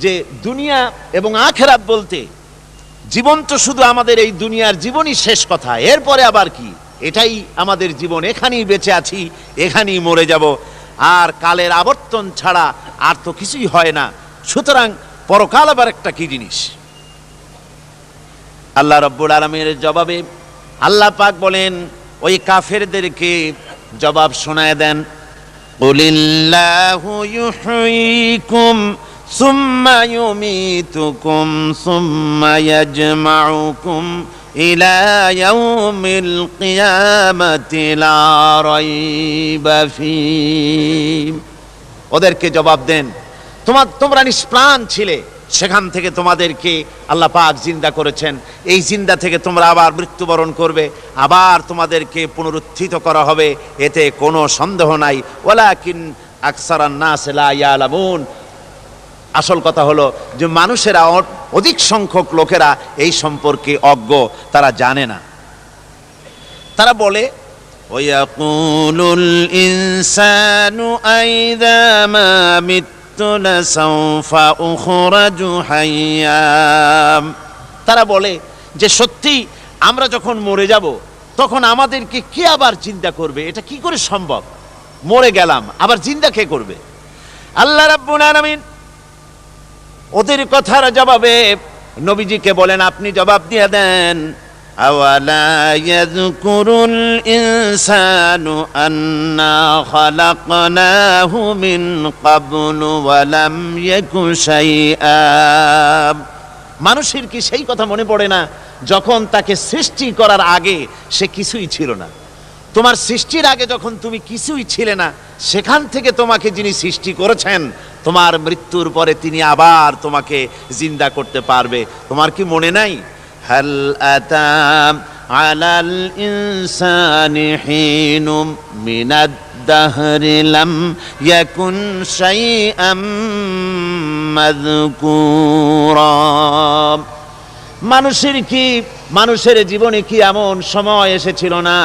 যে দুনিয়া এবং আখিরাত বলতে জীবন তো শুধু আমাদের এই দুনিয়ার জীবনই শেষ কথা, এরপরে আবার কি? এটাই আমাদের জীবন, এখানেই বেঁচে আছি, এখানেই মরে যাব, আর কালের আবর্তন ছাড়া আর তো কিছুই হয় না। সুতরাং পরকাল আবার একটা কি জিনিস? আল্লাহ রাব্বুল আলামিনের জবাবে আল্লাহ পাক বলেন, ওই কাফেরদেরকে জবাব শোনায় দেন, কুলিল্লাহু ইউহয়িকুম সুম্মা ইউমীতুকুম সুম্মা ইয়াজমাউকুম ইলা ইয়াউমিল কিয়ামাতি লা রাইবা ফীহ। ওদেরকে জবাব দেন, তোমরা নিষ্প্রাণ ছিলে, সেখান থেকে তোমাদেরকে আল্লাহ পাক জিন্দা করেছেন, এই জিন্দা থেকে তোমরা আবার মৃত্যুবরণ করবে, আবার তোমাদেরকে পুনরুত্থিত করা হবে, এতে কোনো সন্দেহ নাই। ওয়ালাকিন আকসারান নাস লা ইয়ালামুন। আসল কথা হলো যে মানুষেরা, অধিক সংখ্যক লোকেরা এই সম্পর্কে অজ্ঞ, তারা জানে না। তারা বলে, ওয়ায়াকুলুল ইনসানু আইযা মা মিততু লাসাউফা উখরাজু হাইয়্যা। তারা বলে যে সত্যি আমরা যখন মরে যাব তখন আমাদেরকে কে আবার চিন্তা করবে? এটা কি করে সম্ভব? মরে গেলাম, আবার জিন্দা কে করবে? আল্লাহ রাব্বুল আলামিন ওদের কথার জবাবে নবীজিকে বলেন, আপনি জবাব দিয়ে দেন, আওয়ালা ইয়াযকুরুল ইনসানু আন্না খালাকনাহু মিন ক্বাবলু ওয়া লাম ইয়াকু শাইআ। মানুষের কি সেই কথা মনে পড়ে না যখন তাকে সৃষ্টি করার আগে সে কিছুই ছিল না? তোমার সৃষ্টির আগে যখন তুমি কিছুই ছিলে না, সেখান থেকে তোমাকে যিনি সৃষ্টি করেছেন, তোমার মৃত্যুর পরে তিনি আবার তোমাকে জিন্দা করতে পারবে। তোমার কি মনে নাই? হাল আতা আলাল ইনসানি হিনুম মিনাদ দাহরি লাম ইয়াকুন শাইআম মাযকুরা। মানুষের জীবনে কি এমন সময় এসেছিল না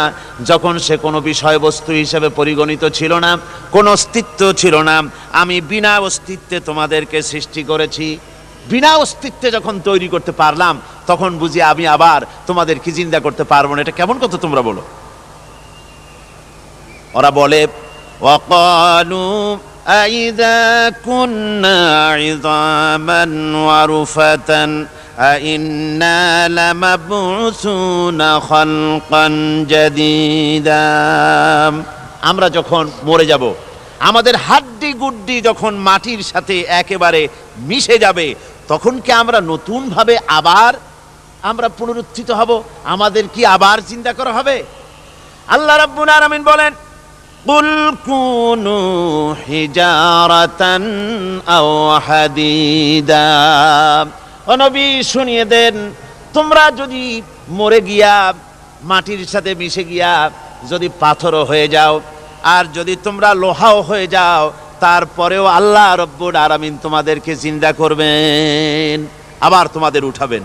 যখন সে কোনো বিষয়বস্তু হিসেবে পরিগণিত ছিল না, কোনো অস্তিত্ব ছিল না? আমি বিনা অস্তিত্বে তোমাদেরকে সৃষ্টি করেছি, বিনা অস্তিত্বে যখন তৈরি করতে পারলাম তখন বুঝি আমি আবার তোমাদেরকে জিন্দা করতে পারবো না? এটা কেমন কথা তোমরা বলো? ওরা বলে, ওয়াকালু আইযা কুন্না ইযামান ওয়া রুফাতান আইন্না লামাবউসুনা খালকান জাদীদা। আমরা যখন মরে যাব, আমাদের হাড্ডি গুড্ডি যখন মাটির সাথে একেবারে মিশে যাবে, তখন কি আমরা নতুন ভাবে আবার পুনরুত্থিত হব? আমাদের কি আবার চিন্তা করা হবে? আল্লাহ রাব্বুল আলামিন বলেন, কুল কুনু হিজারাতান আও হাদিদা। ও নবী, শুনিয়ে দেন, তোমরা যদি মরে গিয়া মাটির সাথে মিশে গিয়া যদি পাথরও হয়ে যাও, আর যদি তোমরা লোহাও হয়ে যাও, তারপরেও আল্লাহ রব্বুল আলামিন তোমাদেরকে জিন্দা করবেন, আবার তোমাদের উঠাবেন।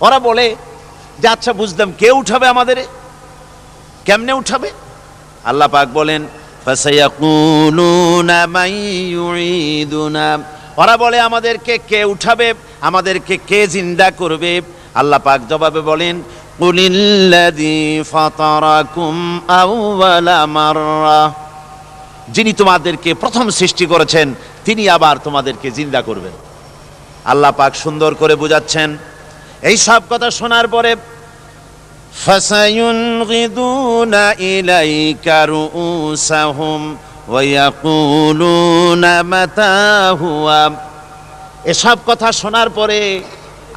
ওরা বলে যে আচ্ছা বুঝলাম, কে উঠাবে আমাদের? কেমনে উঠাবে? আল্লাহ পাক বলেন, ফাসায়াকুলুনা মান ইউঈদুনা। ওরা বলে আমাদেরকে কে উঠাবে, আমাদেরকে কে জিন্দা করবে? আল্লাহ পাক জবাবে বলেন, কুলিল্লাযী ফাতারাকুম আউওয়ালা মাররা। যিনি তোমাদেরকে প্রথম সৃষ্টি করেছেন তিনি আবার তোমাদেরকে জিন্দা করবেন। আল্লাহ পাক সুন্দর করে বুঝাচ্ছেন। এই সব কথা শোনার পরে ফাসায়ুনগিদুনা ইলাইকা রুউসাহুম ওয়া ইয়াকুলুনা মাতা হুয়া। এসব কথা শোনার পরে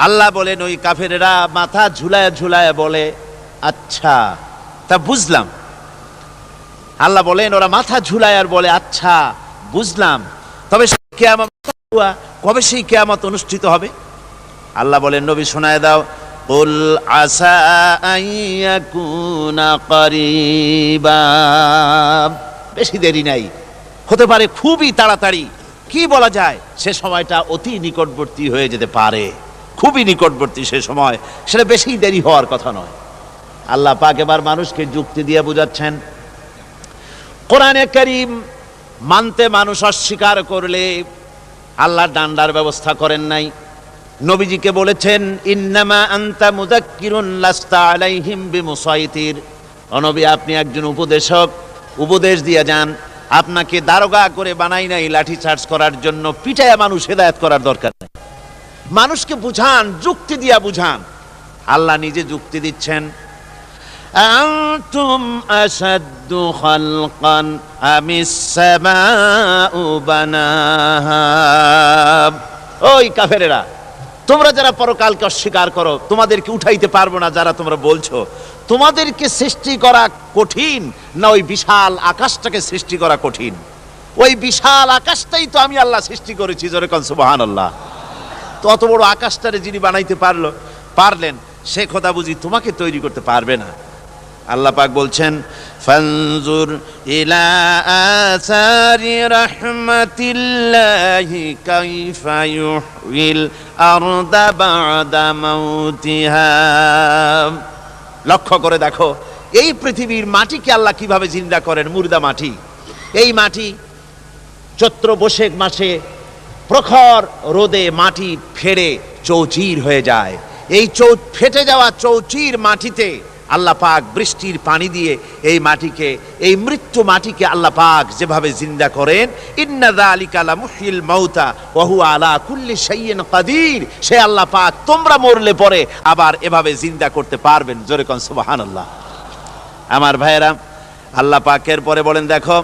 আল্লাহ বলেন, ওই কাফেরেরা মাথা ঝুলায় ঝুলায় বলে, আচ্ছা তা বুঝলাম। আল্লাহ বলেন, ওরা মাথা ঝুলায় আর বলে, আচ্ছা বুঝলাম, তবে কবে সেই কিয়ামত অনুষ্ঠিত হবে? আল্লাহ বলেন, নবী শোনায় দাও, কুল আসা আইয়াকুনা করিবা। বেশি দেরি নাই, হতে পারে খুবই তাড়াতাড়ি। কি বলা যায়, সে সময়টা অতি নিকটবর্তী হয়ে যেতে পারে, খুবই নিকটবর্তী সে সময়, সেটা বেশি দেরি হওয়ার কথা নয়। আল্লাহ পাক এবার মানুষকে যুক্তি দিয়ে বুঝাচ্ছেন। কোরআনে কারীম মানতে মানুষ অস্বীকার করলে আল্লাহ ডান্ডার ব্যবস্থা করেন নাই। নবীজিকে বলেছেন ইন্নামা আনতা মুযাক্কিরুন লাস্তা আলাইহিম বিমুসাইতির। ও নবী, আপনি একজন উপদেশক, উপদেশ দিয়ে যান। আপনাকে দারোগা করে বানাই নাই লাঠি চার্জ করার জন্য, পিটায়া মানুষ হেদায়েত করার দরকার নেই। মানুষকে বুঝান, যুক্তি দিয়া বুঝান। আল্লাহ নিজে যুক্তি দিচ্ছেন। আনতুম আশাদ্দু খালকান আমিস সামাউ বানাহা। ওই কাফেরেরা, তোমরা যারা পরকালকে অস্বীকার করো, তোমাদেরকে উঠাইতে পারবো না যারা তোমরা বলছো, তোমাদেরকে সৃষ্টি করা কঠিন না ওই বিশাল আকাশটাকে সৃষ্টি করা কঠিন? ওই বিশাল আকাশটাই তো আমি আল্লাহ সৃষ্টি করেছি, জোরে কোন সুবহানাল্লাহ। তো অত বড় আকাশটারে যিনি বানাইতে পারলেন, সে কথা বুঝি তোমাকে তৈরি করতে পারবে না? আল্লাহ পাক বলছেন ফানজুর ইলা আসারি রাহমাতিল্লাহি কাইফা ইউহিল আরদা বা'দা মাউতিহা। লক্ষ্য করে দেখো এই পৃথিবীর মাটিকে আল্লাহ কিভাবে জিন্দা করেন। মুর্দা মাটি, এই মাটি চৈত্র বৈশাখ মাসে প্রখর রোদে মাটি ফেড়ে চৌচির হয়ে যায়। এই ফেটে যাওয়া চৌচির মাটিতে আল্লাহ পাক বৃষ্টির পানি দিয়ে এই মাটিকে, এই মৃত্যু মাটিকে আল্লাহ পাক যেভাবে জিন্দা করেন, ইন্না যালিকা লামুহয়িল মাউতা ওয়া হুয়া আলা কুল্লি শাইইন কাদির, সে আল্লাহ পাক তোমরা মরলে পরে আবার এভাবে জিন্দা করতে পারবেন। জোরে কোন সুবহানাল্লাহ। আমার ভাইয়েরা, আল্লাহ পাকের পরে বলেন দেখো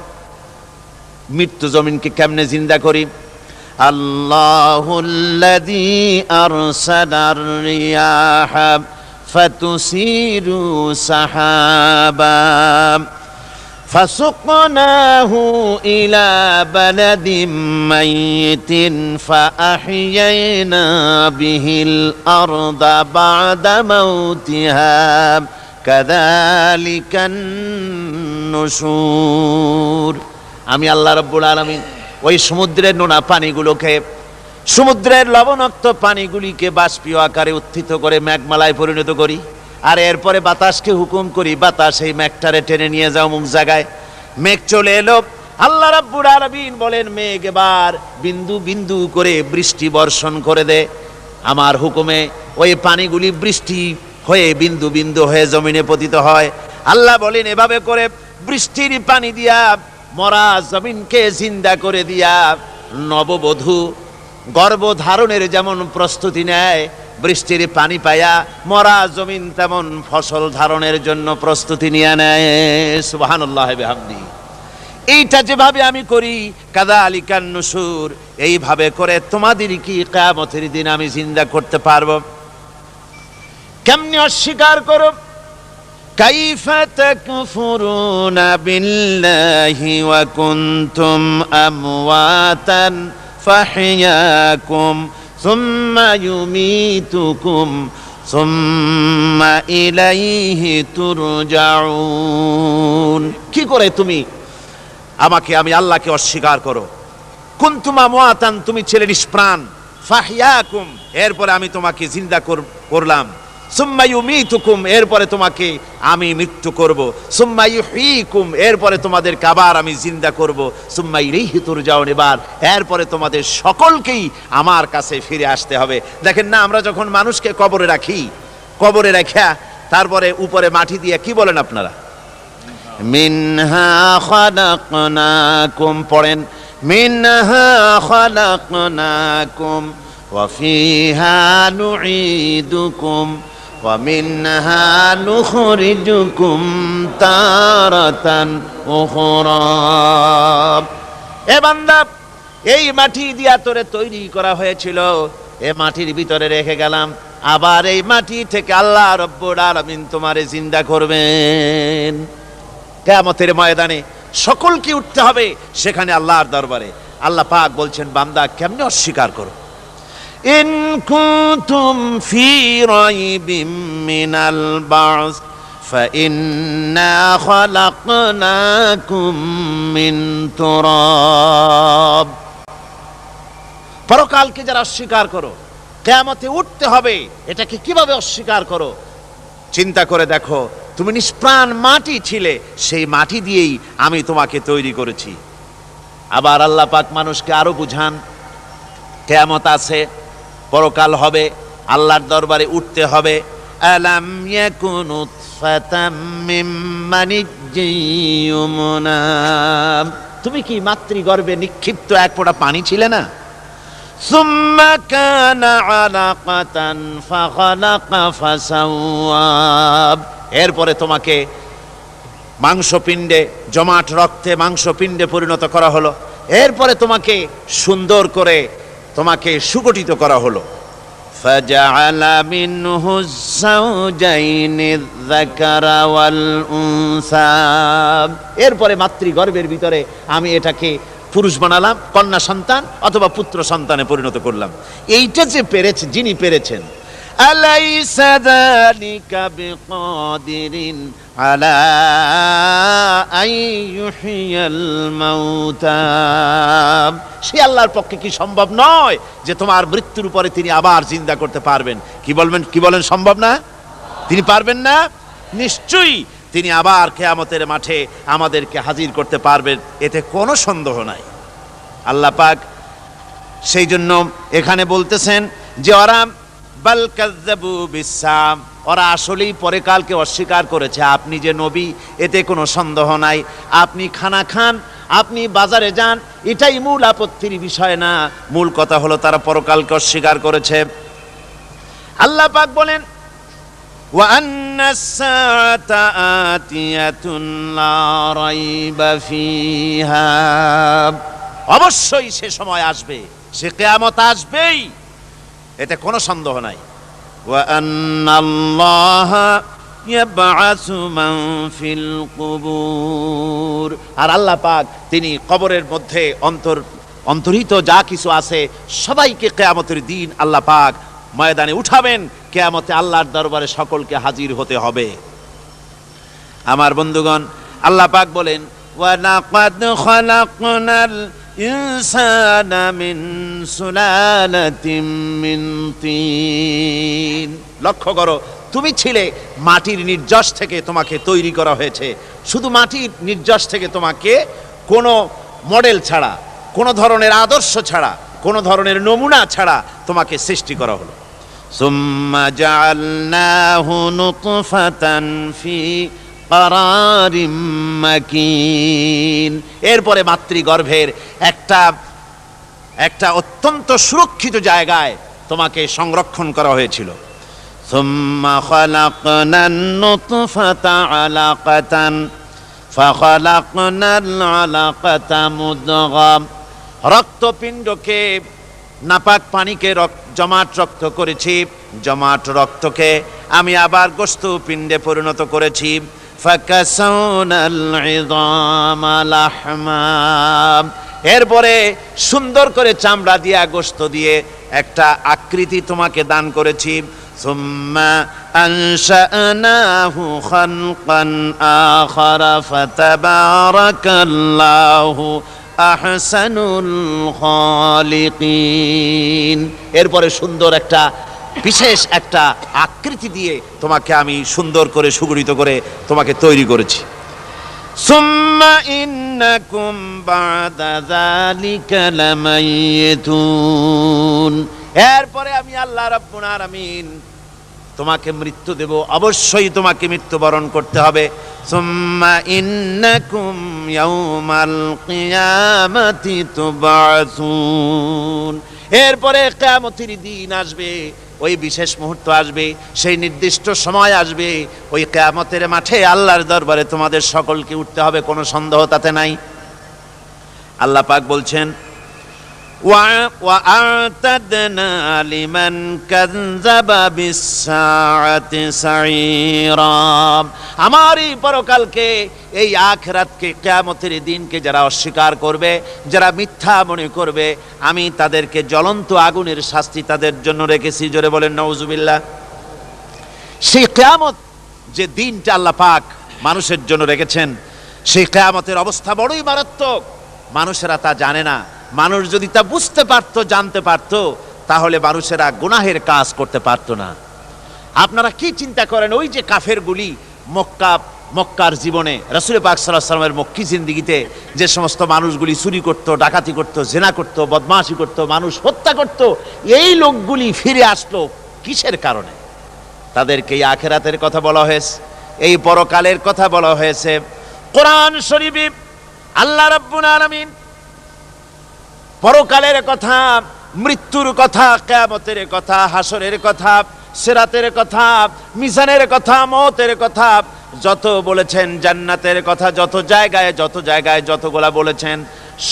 মৃত্যু জমিনকে কেমনে জিন্দা করি। আল্লাহুল্লাযী আরসালার রিয়াহা ফাতুসিরু সাহাবা ফাসুকনাহু ইলা বালাদিম মাইয়িতিন ফাআহইয়ানা বিহিল আরদা বা'দা মাউতিহা কাযালিকান নুশুর। আমি আল্লাহ রাব্বুল আলামিন ওই সমুদ্রের নোনা পানিগুলোকে, সমুদ্রের লবণাক্ত পানিগুলিকে বাষ্পীয় আকারে উত্থিত করে মেঘমালায় পরিণত করি, আর এরপরে বাতাসকে হুকুম করি বাতাস এই মেঘটারে টেনে নিয়ে যাও মুখ জায়গায়। মেঘ চলে এলো। আল্লাহ রাব্বুল আলামিন বলেন মেঘ এবার বিন্দু বিন্দু করে বৃষ্টি বর্ষণ করে দে। আমার হুকুমে ওই পানিগুলি বৃষ্টি হয়ে বিন্দু বিন্দু হয়ে জমিনে পতিত হয়। আল্লাহ বলেন এভাবে করে বৃষ্টির পানি দিয়া মরা জমিনকে জিন্দা করে দিয়া নববধূ গর্ভধারণের যেমন প্রস্তুতি নেয়, বৃষ্টির পানি পায়া মরা জমিন তেমন ফসল ধারণের জন্য প্রস্তুতি নিয়ে নেয়। সুবহানাল্লাহ বিহামদি। এইটা যেভাবে আমি করি কাযালিকান নুশুর, এইভাবে করে তোমাদের কি কিয়ামতের দিন আমি জিন্দা করতে পারবো? কেমনে অস্বীকার করো? কাইফা তাকফুরুনা বিল্লাহি ওয়া কুনতুম আমওয়াতান ফাহইয়াকুম সুম্মা ইউমীতুকুম সুম্মা ইলাইহি তুরজাউন। কি করে তুমি আমি আল্লাহকে অস্বীকার করো? কুনতুম আমওয়াতান, তুমি ছিলে নিষ্প্রাণ, ফাহইয়াকুম, এরপরে আমি তোমাকে জিন্দা করলাম, সুম্মা ইউমীতুকুম, এরপরে তোমাকে আমি মৃত্যু করব, সুম্মা ইউহয়ীকুম, এরপরে তোমাদেরকে আবার আমি জিন্দা করব, সুম্মা ইলাইহি তুরজাউন, এরপরে তোমাদের সকলকেই আমার কাছে ফিরে আসতে হবে। দেখেন না, আমরা যখন মানুষকে কবরে রাখি, কবরে রাখা তারপরে উপরে মাটি দিয়ে কি বলেন আপনারা? মিনহা খালাকনাকুম, পড়েন মিনহা খালাকনাকুম ওয়া ফিহা নুঈদুকুম ওয়া মিনহা নুখরিজুকুম তারাতান উখরা। এ বান্দা, এই মাটি দিয়া তোরে তৈরি করা হয়েছিল, এ মাটির ভিতরে রেখে গেলাম, আবার এই মাটি থেকে আল্লাহ রব্বুল আলামিন তোমারে জিন্দা করবেন। কিয়ামতের ময়দানে সকলকে উঠতে হবে সেখানে আল্লাহর দরবারে। আল্লাহ পাক বলছেন বান্দা কেমনে অস্বীকার করো? ইন কুনতুম ফি রাইবিম মিনাল বা'স ফাইন্না খালাকনাকুম মিন তুরাব। পরকালকে যারা অস্বীকার করো, কিয়ামতে উঠতে হবে, এটাকে কিভাবে অস্বীকার করো? চিন্তা করে দেখো, তুমি নিষ্প্রাণ মাটি ছিলে, সেই মাটি দিয়েই আমি তোমাকে তৈরি করেছি। আবার আল্লাহ পাক মানুষকে আরো বুঝান, কিয়ামত আছে, পরকাল হবে, আল্লাহর দরবারে উঠতে হবে। আলাম ইয়াকুন উতফাতাম মিন মানিজ্জিন ইউমনা, তুমি কি মাতৃগর্ভে নিক্ষিপ্ত এক ফোঁটা পানি ছিলে না? সুম্মা কানা আলাকাতান ফাখালাকা ফাসাওয়া, এরপরে তোমাকে মাংসপিণ্ডে, জমাট রক্তে মাংসপিণ্ডে পরিণত করা হলো, এরপরে তোমাকে সুন্দর করে তোমাকে সুগঠিত করা হলো। ফাজআলা মিনহু যাওজাইনি যাকারা ওয়াল উনসা, এরপরে মাতৃগর্ভের ভিতরে আমি এটাকে পুরুষ বানালাম, কন্যা সন্তান অথবা পুত্র সন্তানে পরিণত করলাম। এইটা যে পেরেছে, যিনি পেরেছেন, আলাইসা যালিকা বিকাদিরিন আলা আইয়ুহিয়াল মাউতা, সে আল্লাহর পক্ষে কি সম্ভব নয় যে তোমার মৃত্যুর উপরে তিনি আবার জিন্দা করতে পারবেন? কি বলেন সম্ভব না? তিনি পারবেন না? নিশ্চয়ই তিনি আবার কিয়ামতের মাঠে আমাদেরকে হাজির করতে পারবেন, এতে কোনো সন্দেহ নাই। আল্লাহ পাক সেই জন্য এখানে বলতেছেন যে ওরা বাল কাযযাবু বিসসাম, ওরা আসলেই পরকালকে অস্বীকার করেছে। আপনি যে নবী, এতে কোনো সন্দেহ নাই। আপনি খানা খান, আপনি বাজারে যান, এটাই মূল আপত্তির বিষয় না। মূল কথা হলো তারা পরকালকে অস্বীকার করেছে। আল্লাহ পাক বলেন ওয়া আন্নাস সাআতা আতিয়াতুন লা রাইবা ফিহা, অবশ্যই সে সময় আসবে, সে কিয়ামত আসবেই, এতে কোনো সন্দেহ নাই। ওয়া আন্নাল্লাহা ইয়াবআসু মান ফিল কুবুর, আর আল্লাহ পাক তিনি কবরের মধ্যে অন্তর্হিত যা কিছু আছে সবাইকে কিয়ামতের দিন আল্লাহ পাক ময়দানে উঠাবেন। কিয়ামতে আল্লাহর দরবারে সকলকে হাজির হতে হবে। আমার বন্ধুগণ, আল্লাহ পাক বলেন ওয়া লাকাদ খালাকনাল ইনসানা মিন সুলালাতিন মিন তিন, লক্ষ্য করো, তুমি ছিলে মাটির নির্যাস থেকে তোমাকে তৈরি করা হয়েছে। শুধু মাটির নির্যাস থেকে তোমাকে কোনো মডেল ছাড়া, কোনো ধরনের আদর্শ ছাড়া, কোনো ধরনের নমুনা ছাড়া তোমাকে সৃষ্টি করা হলো। সুম্মা জাআলনাহু নুতফাতান ফি কারারিম মাকিন, এরপরে মাতৃগর্ভের একটা অত্যন্ত সুরক্ষিত জায়গায় তোমাকে সংরক্ষণ করা হয়েছিল। সুম্মা খালাকনান নুতফাতা আলাকাতান ফাখালাকনাল আলাকাতা মুদগা, রক্তপিণ্ডকে, নাপাক পানিকে জমাট রক্ত করেছি, জমাট রক্তকে আমি আবার গোশত পিণ্ডে পরিণত করেছি। ফাকাসাউনাল ইযামা লাহমা, এরপরে সুন্দর করে চামড়া দিয়া, গোশত দিয়ে একটা আকৃতি তোমাকে দান করেছি। সুম্মা আনশানাহু খালকান আখারা ফাতাবারাকাল্লাহু আহসানুল খালিকিন, এরপরে সুন্দর একটা বিশেষ একটা আকৃতি দিয়ে তোমাকে আমি সুন্দর করে সুগঠিত করে তোমাকে তৈরি করেছি। সুম্মা ইন্নাকুম বাদা যালিকা লামাইয়িতুন, এরপরে আমি আল্লাহ রাব্বুল আলামিন তোমাকে মৃত্যু দেব, অবশ্যই তোমাকে মৃত্যুবরণ করতে হবে। সুম্মা ইন্নাকুম ইয়াউমাল কিয়ামাতি তুবআসুন, এরপরে কিয়ামতের দিন আসবে, ওই বিশেষ মুহূর্ত আসবে, সেই নির্দিষ্ট সময় আসবে, ওই কিয়ামতের মাঠে আল্লাহর দরবারে তোমাদের সকলকে উঠতে হবে, কোনো সন্দেহ তাতে নাই। আল্লাহ পাক বলছেন ওয়া আ'তাদনা লিমান কাযযাবা বিস-সাআতি সাঈরা, আমার এই পরকালকে, এই আখিরাতকে, কিয়ামতের দিনকে যারা অস্বীকার করবে, যারা মিথ্যা মনে করবে, আমি তাদেরকে জ্বলন্ত আগুনের শাস্তি তাদের জন্য রেখেছি। জোরে বলেন নাউজুবিল্লাহ। সেই কিয়ামত যে দিনটা আল্লাহ পাক মানুষের জন্য রেখেছেন, সেই কিয়ামতের অবস্থা বড়ই মারাত্মক। মানুষেরা তা জানে না। মানুষ যদি তা বুঝতে পারত, জানতে পারত, তাহলে মানুষেরা গুনাহের কাজ করতে পারত না। আপনারা কি চিন্তা করেন, ওই যে কাফেরগুলি মক্কা মক্কার জীবনে রাসূল পাক সাল্লাল্লাহু আলাইহি ওয়াসাল্লামের মক্কি জিন্দেগিতে যে সমস্ত মানুষগুলি চুরি করত, ডাকাতি করত, জেনা করত, বদমাশি করত, মানুষ হত্যা করত, এই লোকগুলি ফিরে আসলো কিসের কারণে? তাদেরকে এই আখিরাতের কথা বলা হয়েছে, এই পরকালের কথা বলা হয়েছে। কোরআন শরীফে আল্লাহ রাব্বুল আলামিন পরকালের কথা, মৃত্যুর কথা, কিয়ামতের কথা, হাসরের কথা, সিরাতের কথা, মিজানের কথা, মওতের কথা যত বলেছেন, জান্নাতের কথা যত জায়গায় যতগুলা বলেছেন,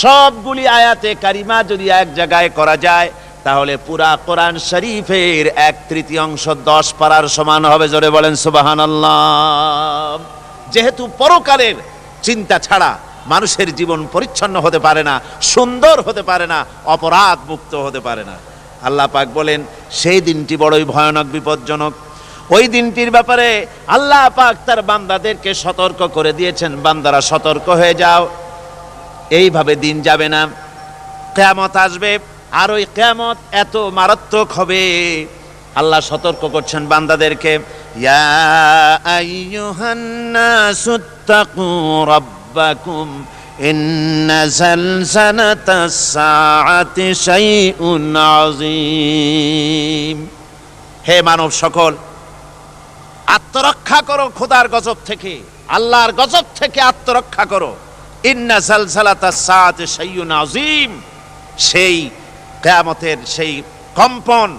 সবগুলি আয়াতে কারিমা যদি এক জায়গায় করা যায় তাহলে পুরা কোরআন শরীফের 1/3 10 পারার সমান হবে। জোরে বলেন সুবহানাল্লাহ। যেহেতু পরকালের চিন্তা ছাড়া মানুষের জীবন পরিচ্ছন্ন হতে পারে না, সুন্দর হতে পারে না, অপরাধ মুক্ত হতে পারে না। আল্লাহ পাক বলেন সেই দিনটি বড়ই ভয়ানক, বিপজ্জনক। ওই দিনটির ব্যাপারে আল্লাহ পাক তার বান্দাদেরকে সতর্ক করে দিয়েছেন, বান্দারা সতর্ক হয়ে যাও, এইভাবে দিন যাবে না, কিয়ামত আসবে, আর ওই কিয়ামত এত মারাত্মক হবে। আল্লাহ সতর্ক করছেন বান্দাদেরকে, ইয়া আইয়ুহান নাসুত্তাকু রাব্বাকুম ইন্না জালজালাতাস সাআতি শাইউন আযীম। হে মানব সকল, আত্মরক্ষা করো খোদার গজব থেকে, আল্লাহর গজব থেকে আত্মরক্ষা করো। ইন্না জালজালাতাস সাআতি শাইউন আযীম, সেই কিয়ামতের সেই কম্পন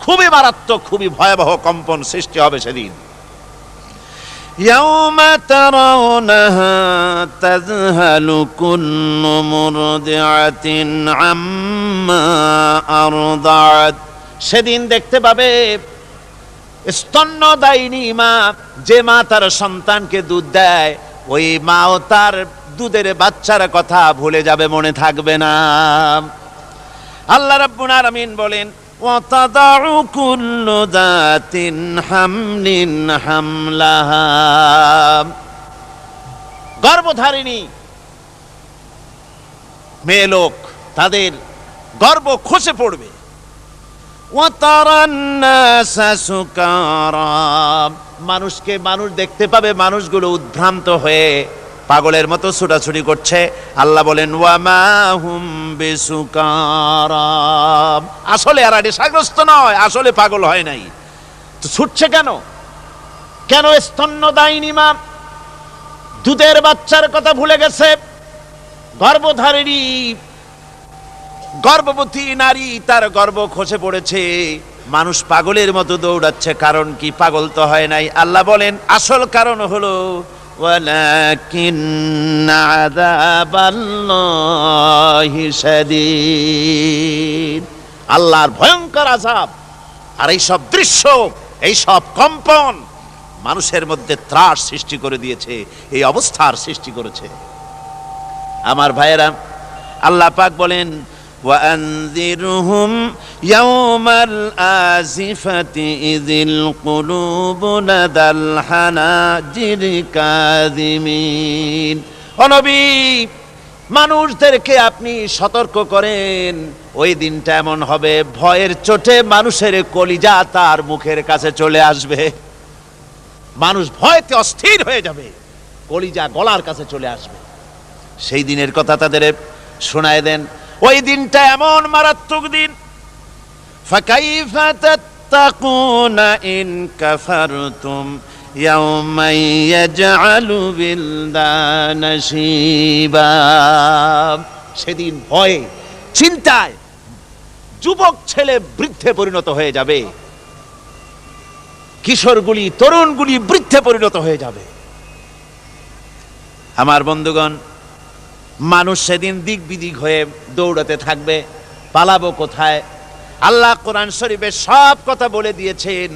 খুবই মারাত্মক, খুবই ভয়াবহ কম্পন সৃষ্টি হবে সেদিন। ইয়াউমা তারাউনাহা তাযহালু কুল্লু মুরদিআতিন আম্মা আরদাআত, সেদিন দেখতে পাবে স্তন্যদায়িনী মা, যে মা তার সন্তানকে দুধ দেয়, ওই মাও তার দুধের বাচ্চার কথা ভুলে যাবে, মনে থাকবে না। আল্লাহ রাব্বুল আলামিন বলেন, ওয়াতাদাউ কুল্লু যাতিন হামলিন হামলাহা, গর্ভধারিণী মেয়ে লোক তাদের গর্ভ খসে পড়বে। ওয়াতারান নাসা সুকারা, মানুষকে মানুষ দেখতে পাবে, মানুষগুলো উদ্ভ্রান্ত হয়ে পাগলের মতো ছুটাছুটি করছে। আল্লাহ বলেন ওয়ামা হুম বিসুকারা, আসলে আর নেশাগ্রস্ত নয়, আসলে পাগল হয় নাই, তো ছুটছে কেন? কেন? স্তন্যদায়িনী মা দুধের বাচ্চার কথা ভুলে গেছে, গর্ভধারিণী গর্ভবতী নারী তার গর্ভ খসে পড়েছে, মানুষ পাগলের মতো দৌড়াচ্ছে। কারণ কি? পাগল তো হয় নাই। আল্লাহ বলেন আসল কারণ হলো ওয়ালাকিন্না আযাবাল্লাহি শাদীদ, আল্লাহর ভয়ঙ্কর আযাব। আর এই সব দৃশ্য, এই সব কম্পন মানুষের মধ্যে ত্রাস সৃষ্টি করে দিয়েছে, এই অবস্থার সৃষ্টি করেছে। আমার ভাইয়েরা, আল্লাহ পাক বলেন وأنذرهم يوم الآزفة إذ القلوب لدى الحناجر كاظمين। ও নবী, মানুষদেরকে আপনি সতর্ক করেন, ওই দিনটা এমন হবে ভয়ের চোটে মানুষের কলিজা তার মুখের কাছে চলে আসবে। মানুষ ভয়তে অস্থির হয়ে যাবে, কলিজা গলার কাছে চলে আসবে। সেই দিনের কথা তাদের শোনায় দেন। ওই দিনটা এমন মারাত্মক দিন, ফাকাইফা তাত্তাকুনা ইন কাফারতুম ইয়াওমা ইয়াজআলু বিলদানা শিবা। সেদিন ভয়ে চিন্তায় যুবক ছেলে বৃদ্ধে পরিণত হয়ে যাবে, কিশোরগুলি তরুণগুলি বৃদ্ধে পরিণত হয়ে যাবে। আমার বন্ধুগণ, মানুষ সেদিন দিক বিদিক হয়ে দৌড়াতে থাকবে, পালাবো কোথায়? আল্লাহ কোরআন শরীফে সব কথা বলে দিয়েছেন।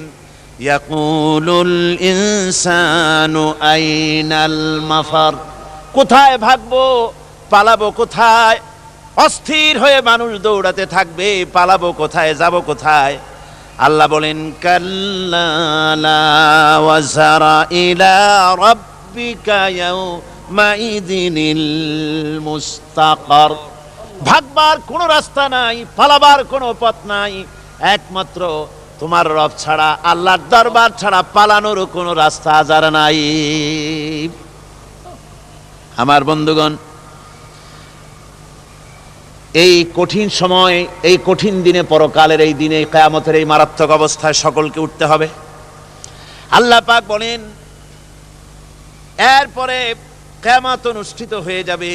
ইয়াকুলুল ইনসানু আইনাল মাফার, কোথায় ভাগবো, পালাবো কোথায়? অস্থির হয়ে মানুষ দৌড়াতে থাকবে, পালাবো কোথায়, যাব কোথায়? আল্লাহ বলেন কাল্লা লা ওয়াজারা ইলা রাব্বিকা ইয়াউমাইযিনিল মুস্তাকার, ভাগবার কোনো রাস্তা নাই, পালাবার কোনো পথ নাই, একমাত্র তোমার রব ছাড়া, আল্লাহর দরবার ছাড়া পালানোর কোনো রাস্তা আজ আর নাই। আমার বন্ধুগণ, এই কঠিন সময়, এই কঠিন দিনে, পরকালের এই দিনে, কিয়ামতের এই মারাত্মক অবস্থায় সকলকে উঠতে হবে। আল্লাহ পাক বলেন, এরপরে কিয়ামত অনুষ্ঠিত হয়ে যাবে।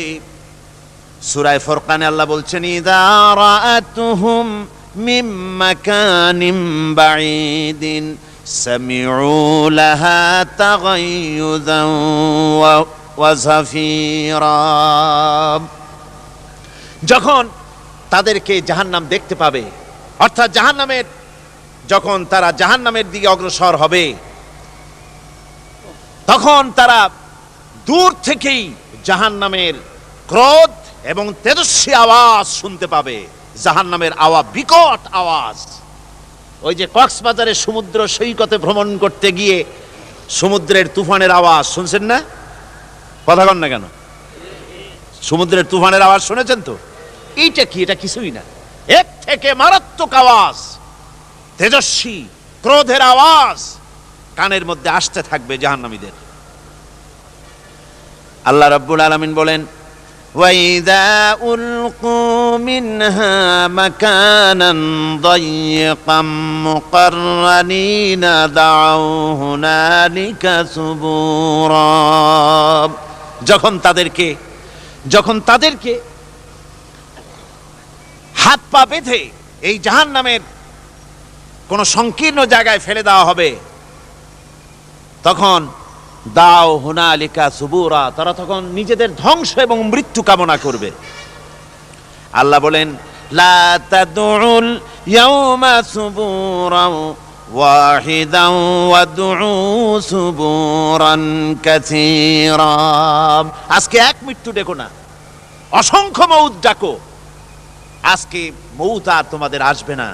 সূরা ফুরকানে আল্লাহ বলছেন, ইযা রাআতুহুম মিন মাকানিন বাঈদিন সামিউ লাহা তাগায়্যুযান ওয়া যাফীরা। যখন তাদেরকে জাহান্নাম দেখতে পাবে, অর্থাৎ জাহান্নামের, যখন তারা জাহান্নামের দিকে অগ্রসর হবে, তখন তারা দূর থেকেই জাহান্নামের ক্রোধ এবং তেজস্বী আওয়াজ শুনতে পাবে। জাহান্নামের আওয়াজ, বিকট আওয়াজ। ওই যে কক্সবাজারে সমুদ্র সৈকতে ভ্রমণ করতে গিয়ে সমুদ্রের তুফানের আওয়াজ শুনছেন না? কথা কন না কেন? সমুদ্রের তুফানের আওয়াজ শুনেছেন তো? এইটা কি? এটা কিছুই না, এর থেকে মারাত্মক আওয়াজ, তেজস্বী ক্রোধের আওয়াজ কানের মধ্যে আসতে থাকবে জাহান্নামীদের। আল্লাহ রাব্বুল আলামিন বলেন, وَإِذَا أُلْقُوا مِنْهَا مَكَانًا ضَيِّقًا مُقَرَّنِينَ دَعَوْا هُنَالِكَ ثُبُورًا। যখন তাদেরকে হাত পা বেঁধে এই জাহান্নামের কোন সংকীর্ণ জায়গায় ফেলে দেওয়া হবে, তখন দাও হুনালিকা সুবুরা, তারা তখন নিজেদের ধ্বংস এবং মৃত্যু কামনা করবে। আল্লাহ বলেন, লা তাদউল ইয়াউমা সুবুরান ওয়াহিদান ওয়াদউ সুবুরান কাসীরা। আজকে এক মৃত্যু ডেকো না, অসংখ্য মউত ডাকো। আজকে মউত আর তোমাদের আসবে না,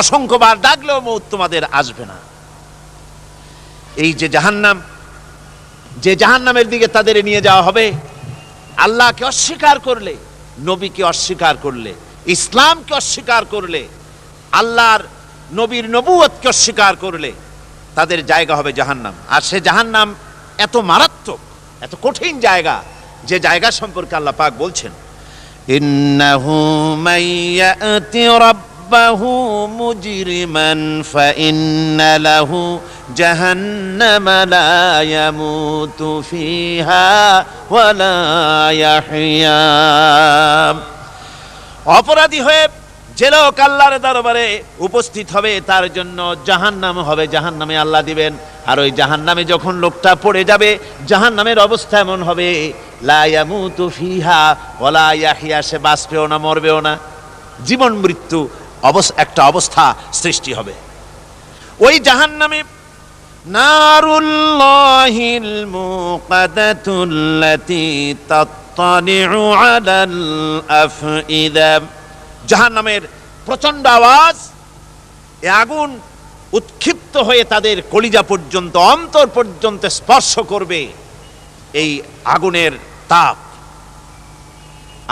অসংখ্যবার ডাকলেও মউত তোমাদের আসবে না। এই যে জাহান্নাম, যে জাহান্নামের দিকে তাদের নিয়ে যাওয়া হবে, আল্লাহকে অস্বীকার করলে, নবীকে অস্বীকার করলে, ইসলামকে অস্বীকার করলে, আল্লাহর নবীর নবুয়তকে অস্বীকার করলে তাদের জায়গা হবে জাহান্নাম। আর সে জাহান্নাম এত মারাত্মক, এত কঠিন জায়গা, যে জায়গা সম্পর্কে আল্লাহ পাক বলছেন, ইন্নাহু মাইয়াতি রাব্বাহু মুজরিমান ফাইন্না লাহু জাহান্নামা লা ইয়ামুতু ফিহা ওয়া লা ইয়াহইয়া। অপরাধী হয়ে যে লোক আল্লাহর দরবারে উপস্থিত হবে, তার জন্য জাহান্নাম হবে, জাহান্নামে আল্লাহ দিবেন। আর ওই জাহান্নামে যখন লোকটা পড়ে যাবে, জাহান্নামের অবস্থা এমন হবে, লা ইয়ামুতু ফিহা ওয়া লা ইয়াহইয়া, সে বাঁচবেও না, মরবেও না, জীবন মৃত্যু একটা অবস্থা সৃষ্টি হবে। ওই জাহান্নামে নারুল্লাহিল মুকাদাতুল্লাতী তাত্তালিউ আলাল আফইদা। জাহান্নামের প্রচন্ড আওয়াজ, এ আগুন উৎক্ষিপ্ত হয়ে তাদের কলিজা পর্যন্ত, অন্তর পর্যন্ত স্পর্শ করবে এই আগুনের তাপ।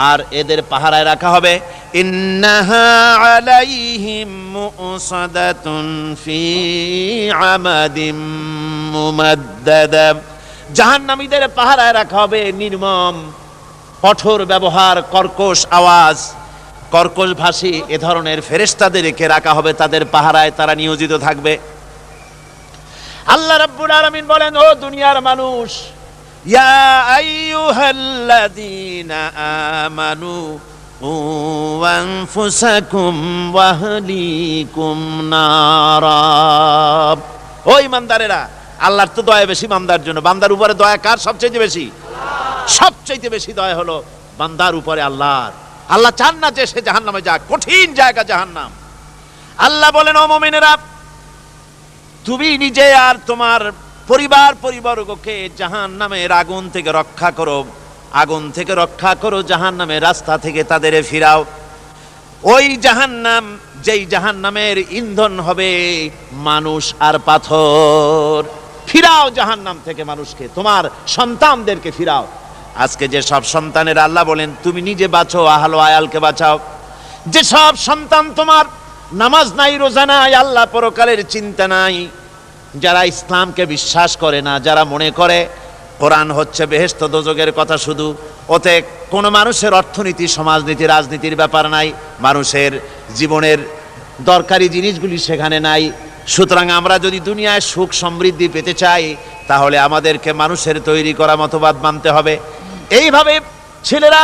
আর এদের পাহারায় রাখা হবে, ইন্নাহা আলাইহিম মুসাদাতুন ফি আমাদিম মুমাদ্দাদা। জাহান্নামীদের পাহারায় রাখা হবে নির্মম, কঠোর ব্যবহার, কর্কশ আওয়াজ, কর্কশ ভাষী এ ধরনের ফেরেশতাদেরকে রাখা হবে তাদের পাহারায়, তারা নিয়োজিত থাকবে। আল্লাহ রাব্বুল আলামিন বলেন, ও দুনিয়ার মানুষ, ইয়া আইয়ুহাল্লাযীনা আমানু কু আনফুসাকুম ওয়া আহলিকুম নারা। ও ঈমানদারেরা, আল্লাহর তো দয়া বেশি বান্দার জন্য। বান্দার উপরে দয়া কার সবচেয়ে বেশি? সবচেয়ে বেশি দয়া হলো বান্দার উপরে আল্লাহর। আল্লাহ চান না যে সে জাহান্নামে যাক, কঠিন জায়গা জাহান্নাম। আল্লাহ বলেন, ও মুমিনেরা, তুমি নিজে আর তোমার পরিবারবর্গকে জাহান্নামের আগুন থেকে রক্ষা করো, আগুন থেকে রক্ষা করো, জাহান্নামের রাস্তা থেকে তাদের ফিরাও। ওই জাহান্নাম, যেই জাহান্নামের ইন্ধন হবে মানুষ আর পাথর, ফিরাও জাহান্নাম থেকে মানুষকে, তোমার সন্তানদেরকে ফিরাও। আজকে যে সব সন্তানের আল্লাহ বলেন তুমি নিজে বাঁচো, আহল আয়ালকে বাঁচাও। যে সব সন্তান তোমার নামাজ নাই, রোজা নাই, আল্লাহ পরকালের চিন্তা নাই, যারা ইসলামকে বিশ্বাস করে না, যারা মনে করে কোরআন হচ্ছে বেহেশত দোজখের কথা শুধু, ওতে কোনো মানুষের অর্থনীতি, সমাজনীতি, রাজনীতির ব্যাপার নাই, মানুষের জীবনের দরকারি জিনিসগুলি সেখানে নাই। সুতরাং আমরা যদি দুনিয়ায় সুখ সমৃদ্ধি পেতে চাই, তাহলে আমাদেরকে মানুষের তৈরি করা মতবাদ মানতে হবে। এইভাবে ছেলেরা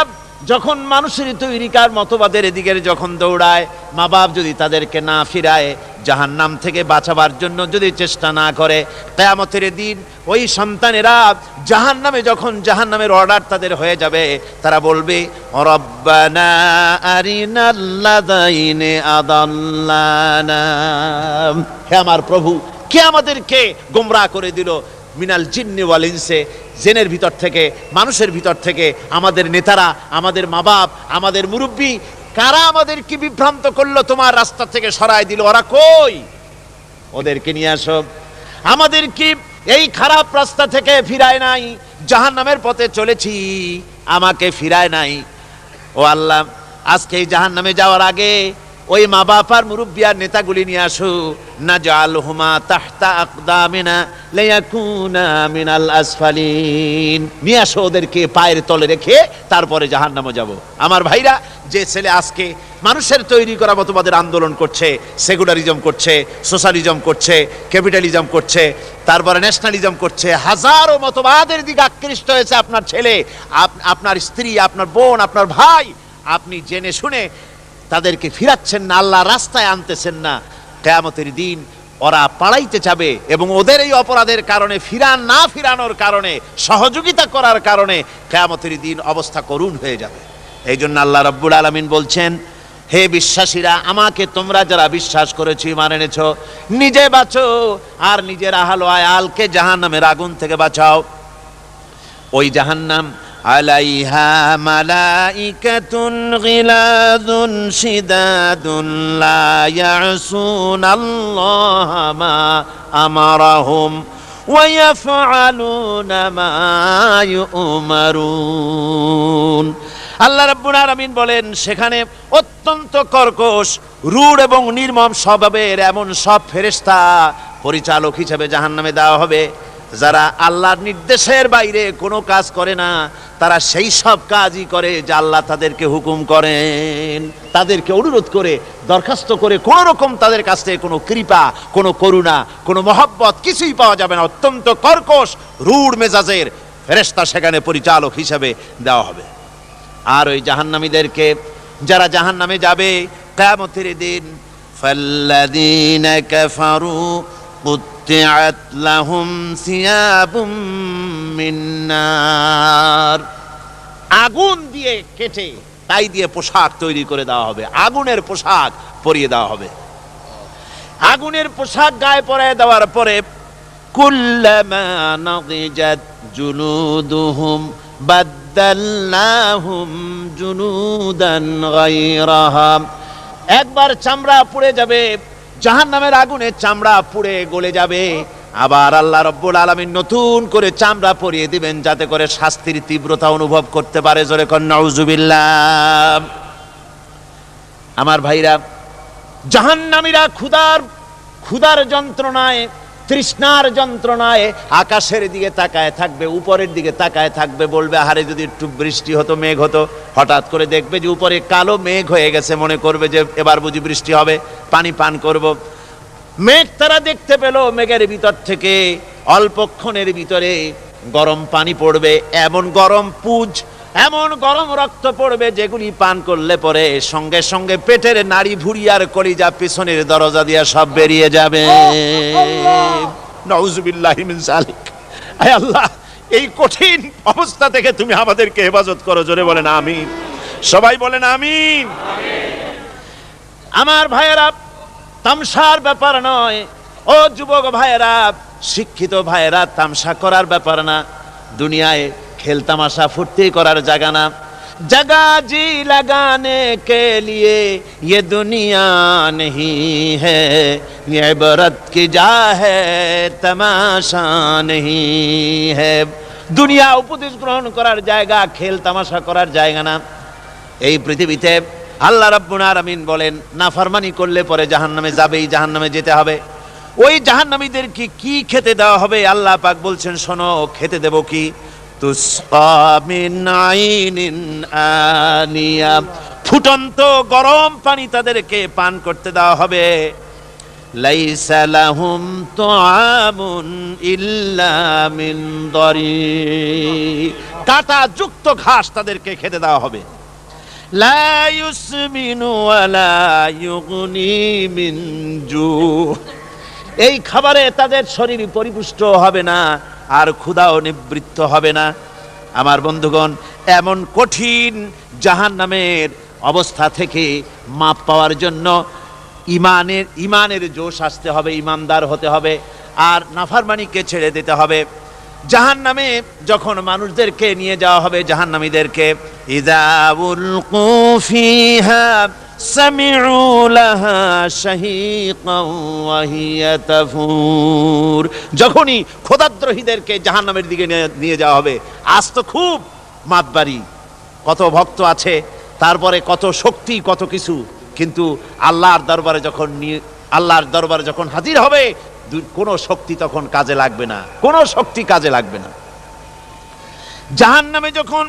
যখন মানুষের তৈরিকার মতবাদের দিকে যখন দৌড়ায়, মা বাপ যদি তাদেরকে না ফিরায়, জাহান্নাম থেকে বাঁচাবার জন্য যদি চেষ্টা না করে, কিয়ামতের দিন ওই সন্তানেরা জাহান্নামে, যখন জাহান্নামের অর্ডার তাদের হয়ে যাবে, তারা বলবে রব্বানা আরিনাল্লাযাইনি আদাল্লানা, হে আমার প্রভু, কে আমাদেরকে গোমরাহ করে দিল, মিনাল জিন্নি ওয়াল ইনসে, জেনের ভিতর থেকে, মানুষের ভিতর থেকে, আমাদের নেতারা, আমাদের মা বাপ, আমাদের মুরব্বী, কারা আমাদেরকে বিভ্রান্ত করলো, তোমার রাস্তা থেকে সরায় দিল, ওরা কই? ওদেরকে নিয়ে আসো। আমাদেরকে এই খারাপ রাস্তা থেকে ফিরায় নাই, জাহান্নামের পথে চলেছি, আমাকে ফিরায় নাই। ও আল্লাহ, আজকে এই জাহান্নামে যাওয়ার আগে ওই মা বাপ আর মুরব্বী আর নেতাগুলি নিয়ে আসো, নাজআলহুমা তাহতা আকদামিনা লিয়াকুনা মিনাল আসফালিন, নিয়ে আসো ওদেরকে পায়ের তলে রেখে তারপরে জাহান্নামে যাব। আমার ভাইরা, যে ছেলে আজকে মানুষের তৈরি করা মতবাদের আন্দোলন করছে, সেকুলারিজম করছে, সোশ্যালিজম করছে, ক্যাপিটালিজম করছে, তারপরে ন্যাশনালিজম করছে, হাজারো মতবাদের দিকে আকৃষ্ট হয়েছে আপনার ছেলে, আপনার স্ত্রী, আপনার বোন, আপনার ভাই, আপনি জেনে শুনে তাদেরকে ফিরাচ্ছেন না, আল্লাহর রাস্তায় আনতেছেন না। কিয়ামতের দিন ওরা পালাইতে যাবে, এবং ওদের এই অপরাধের কারণে, না ফিরানোর কারণে, সহযোগিতা করার কারণে কিয়ামতের দিন অবস্থা করুণ হয়ে যাবে। এই জন্য আল্লাহ রাব্বুল আলামিন বলছেন, হে বিশ্বাসীরা, আমাকে তোমরা যারা বিশ্বাস করেছো, ঈমান এনেছো, নিজে বাঁচো আর নিজের আহল ও আয়ালকে জাহান্নামের আগুন থেকে বাঁচাও। ওই জাহান্নাম আলাইহা মালাইকাতুন গিলাযুন শিদাদুন লা ইয়াসুনাল্লাহা মা আমারাহুম ওয়া ইয়াফআলুনা মা ইউমারুন। আল্লাহ রাব্বুল আলামিন বলেন, সেখানে অত্যন্ত কর্কশ, রূঢ় এবং নির্মম স্বভাবের এমন সব ফেরেশতা পরিচালক হিসেবে জাহান্নামে দেওয়া হবে, যারা আল্লাহর নির্দেশের বাইরে কোনো কাজ করে না, তারা সেই সব কাজই করে যা আল্লাহ তাদেরকে হুকুম করেন। তাদেরকে অনুরোধ করে, দরখাস্ত করে কোনো রকম তাদের কাছ থেকে কোনো কৃপা, কোনো করুণা, কোনো মহব্বত কিছুই পাওয়া যাবে না। অত্যন্ত কর্কশ, রূঢ় মেজাজের ফেরেশতা সেখানে পরিচালক হিসেবে দেওয়া হবে। আর ওই জাহান্নামীদেরকে, যারা জাহান্নামে যাবে কিয়ামতের দিন, ফাল্লাযীনা কাফারু কুত্তিআত লাহুম সিয়াবুম মিন নার, আগুন দিয়ে কেটে তাই দিয়ে পোশাক তৈরি করে দেওয়া হবে, আগুনের পোশাক পরিয়ে দেওয়া হবে। আগুনের পোশাক গায়ে পরায় দেওয়ার পরে, কুল্লামা নাদিজাত জুলুদুহুম বাদদালনাহুম জুনুদান গায়রাহা, একবার চামড়া পুড়ে যাবে, জাহান্নামের আগুনে চামড়া পুড়ে গলে যাবে, আবার আল্লাহ রাব্বুল আলামিন নতুন করে চামড়া পরিয়ে দিবেন, যাতে করে শাস্তির তীব্রতা অনুভব করতে পারে। জোরে কোন নাউজুবিল্লাহ। আমার ভাইরা, জাহান্নামীরা ক্ষুধার যন্ত্রণায়, তৃষ্ণার যন্ত্রণায় আকাশের দিকে তাকায় থাকবে, উপরের দিকে তাকায় থাকবে, বলবে, আহারে যদি একটু বৃষ্টি হতো, মেঘ হতো। হঠাৎ করে দেখবে যে উপরে কালো মেঘ হয়ে গেছে, মনে করবে যে এবার বুঝি বৃষ্টি হবে, পানি পান করব। মেঘ তারা দেখতে পেল, মেঘের ভিতর থেকে অল্পক্ষণের ভিতরে গরম পানি পড়বে, এমন গরম পুজ, এমন গরম রক্ত পড়বে, যেগুলি পান করলে পরে সঙ্গে সঙ্গে পেটের নাড়ি, ভুঁড়ি আর কলিজা পিছনের দরজা দিয়ে সব বেরিয়ে যাবে। নাউজুবিল্লাহি মিন যালিক। আয় আল্লাহ, এই কঠিন অবস্থা থেকে তুমি আমাদেরকে হেফাজত করো। জোরে বলেন আমিন। সবাই বলেন আমিন। আমার ভাইয়েরা, তামসার ব্যাপার নয়। ও যুবক ভাইয়েরা, শিক্ষিত ভাইয়েরা, তামসা করার ব্যাপার না। দুনিয়ায় খেল তামাশা ফুর্তি করার জায়গা না। जगह जी लगाने के लिए ये दुनिया नहीं है, ये इबरत की जा है तमाशा नहीं है। দুনিয়া উপদেশ গ্রহণ করার জায়গা, খেল তামাশা করার জায়গা না। এই পৃথিবীতে আল্লাহ রাব্বুল আলামিন বলেন নাফরমানি করলে পরে জাহান্নামে যাবেই, জাহান্নামে যেতে হবে। ওই জাহান্নামীদেরকে কি খেতে দেওয়া হবে? আল্লাহ পাক বলছেন শোনো, খেতে দেব কি? তুসকা মিন আইনিন আনিয়া, ফুটন্ত গরম পানি তাদেরকে পান করতে দেওয়া হবে। লাইসা লাহুম তুআমুন ইল্লা মিন দারি, কাঁটা যুক্ত ঘাস তাদেরকে খেতে দেওয়া হবে। লা ইউসমিনু ওয়ালা ইউগনি মিন জু, এই খাবারে তাদের শরীর পরিপুষ্ট হবে না আর ক্ষুধাও নিবৃত্ত হবে না। আমার বন্ধুগণ, এমন কঠিন জাহান্নামের অবস্থা থেকে মাপ পাওয়ার জন্য ইমানের জোশ আসতে হবে, ইমানদার হতে হবে, আর নাফরমানিকে ছেড়ে দিতে হবে। জাহান্নামে যখন মানুষদেরকে নিয়ে যাওয়া হবে, জাহান্নামীদেরকে, ইযা উলকু ফিহা সামিউ লাহা শাহীকান ওয়া হিয়া তাফুর, যখনই খোদাদ্রোহীদেরকে জাহান্নামের দিকে নিয়ে যাওয়া হবে, আজ তো খুব মাতবাড়ি, কত ভক্ত আছে, তারপরে কত শক্তি, কত কিছু, কিন্তু আল্লাহর দরবারে যখন হাজির হবে, কোনো শক্তি তখন কাজে লাগবে না, কোনো শক্তি কাজে লাগবে না। জাহান্নামে যখন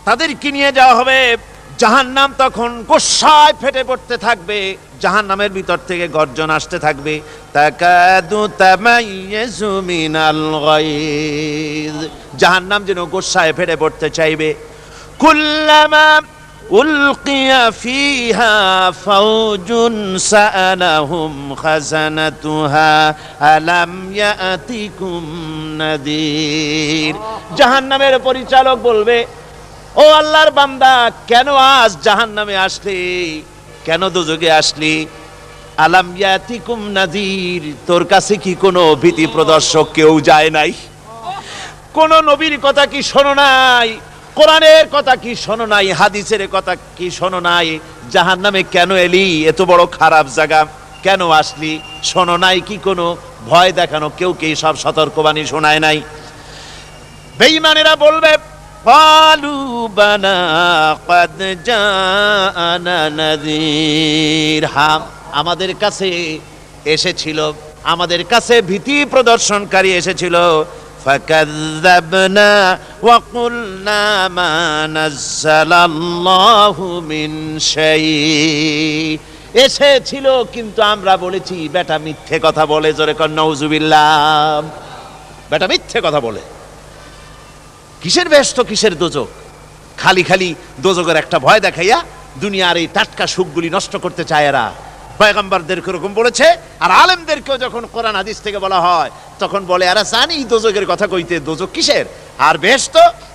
তাদেরকে নিয়ে যাওয়া হবে, জাহান্নাম তখন গোসায় ফেটে পড়তে থাকবে, জাহান্নামের ভিতর থেকে গর্জন আসতে থাকবে, তাকাদু তামাইয়াজু মিনাল গায়জ, জাহান্নাম যেন গোসায় ফেটে পড়তে চাইবে। কুল্লামা উলকিয়া ফিহা ফাওজুন সাআলাহুম খাজানাতুহা আলাম ইয়াতিকুম নাদির, জাহান্নামের পরিচালক বলবে, ও আল্লাহর বান্দা, কেন আজ জাহান্নামে আসলি, কেন দোজখে আসলি? আলাম ইয়াতিকুম নাদির, তোর কাছে কি কোনো ভীতি প্রদর্শক কেউ যায় নাই? কোন নবীর কথা কি শোনো নাই? কোরআনের কথা কি শোনো নাই? হাদিসের কথা কি শোনো নাই? জাহান্নামে কেন এলি? এত বড় খারাপ জায়গা কেন আসলি? শোনো নাই কি? কোনো ভয় দেখানো কেউ কি সব সতর্কবাণী শোনায় নাই? বেঈমানেরা বলবে, ক্বালু বালা ক্বাদ জাআনা নাযীর, হ্যাঁ আমাদের কাছে এসেছিল, আমাদের কাছে ভীতি প্রদর্শনকারী এসেছিল। ফাকাযযাবনা ওয়া কুলনা মা নাযালাল্লাহু মিন শাই, এসেছিল কিন্তু আমরা বলেছি বেটা মিথ্যে কথা বলে। জোরে কর নাউযুবিল্লাহ, বেটা মিথ্যে কথা বলে। কিসের ব্যস্ত, কিসের দোজক? খালি খালি দোজকের একটা ভয় দেখাইয়া দুনিয়ার এই টাটকা সুখগুলি নষ্ট করতে চায় এরা। পয়গম্বরদেরকে এরকম বলেছে, আর আলেমদেরকেও যখন কোরআন হাদিস থেকে বলা হয় তখন বলে এরা জানি দোজকের কথা কইতে, দোজক কিসের আর ব্যস্ত,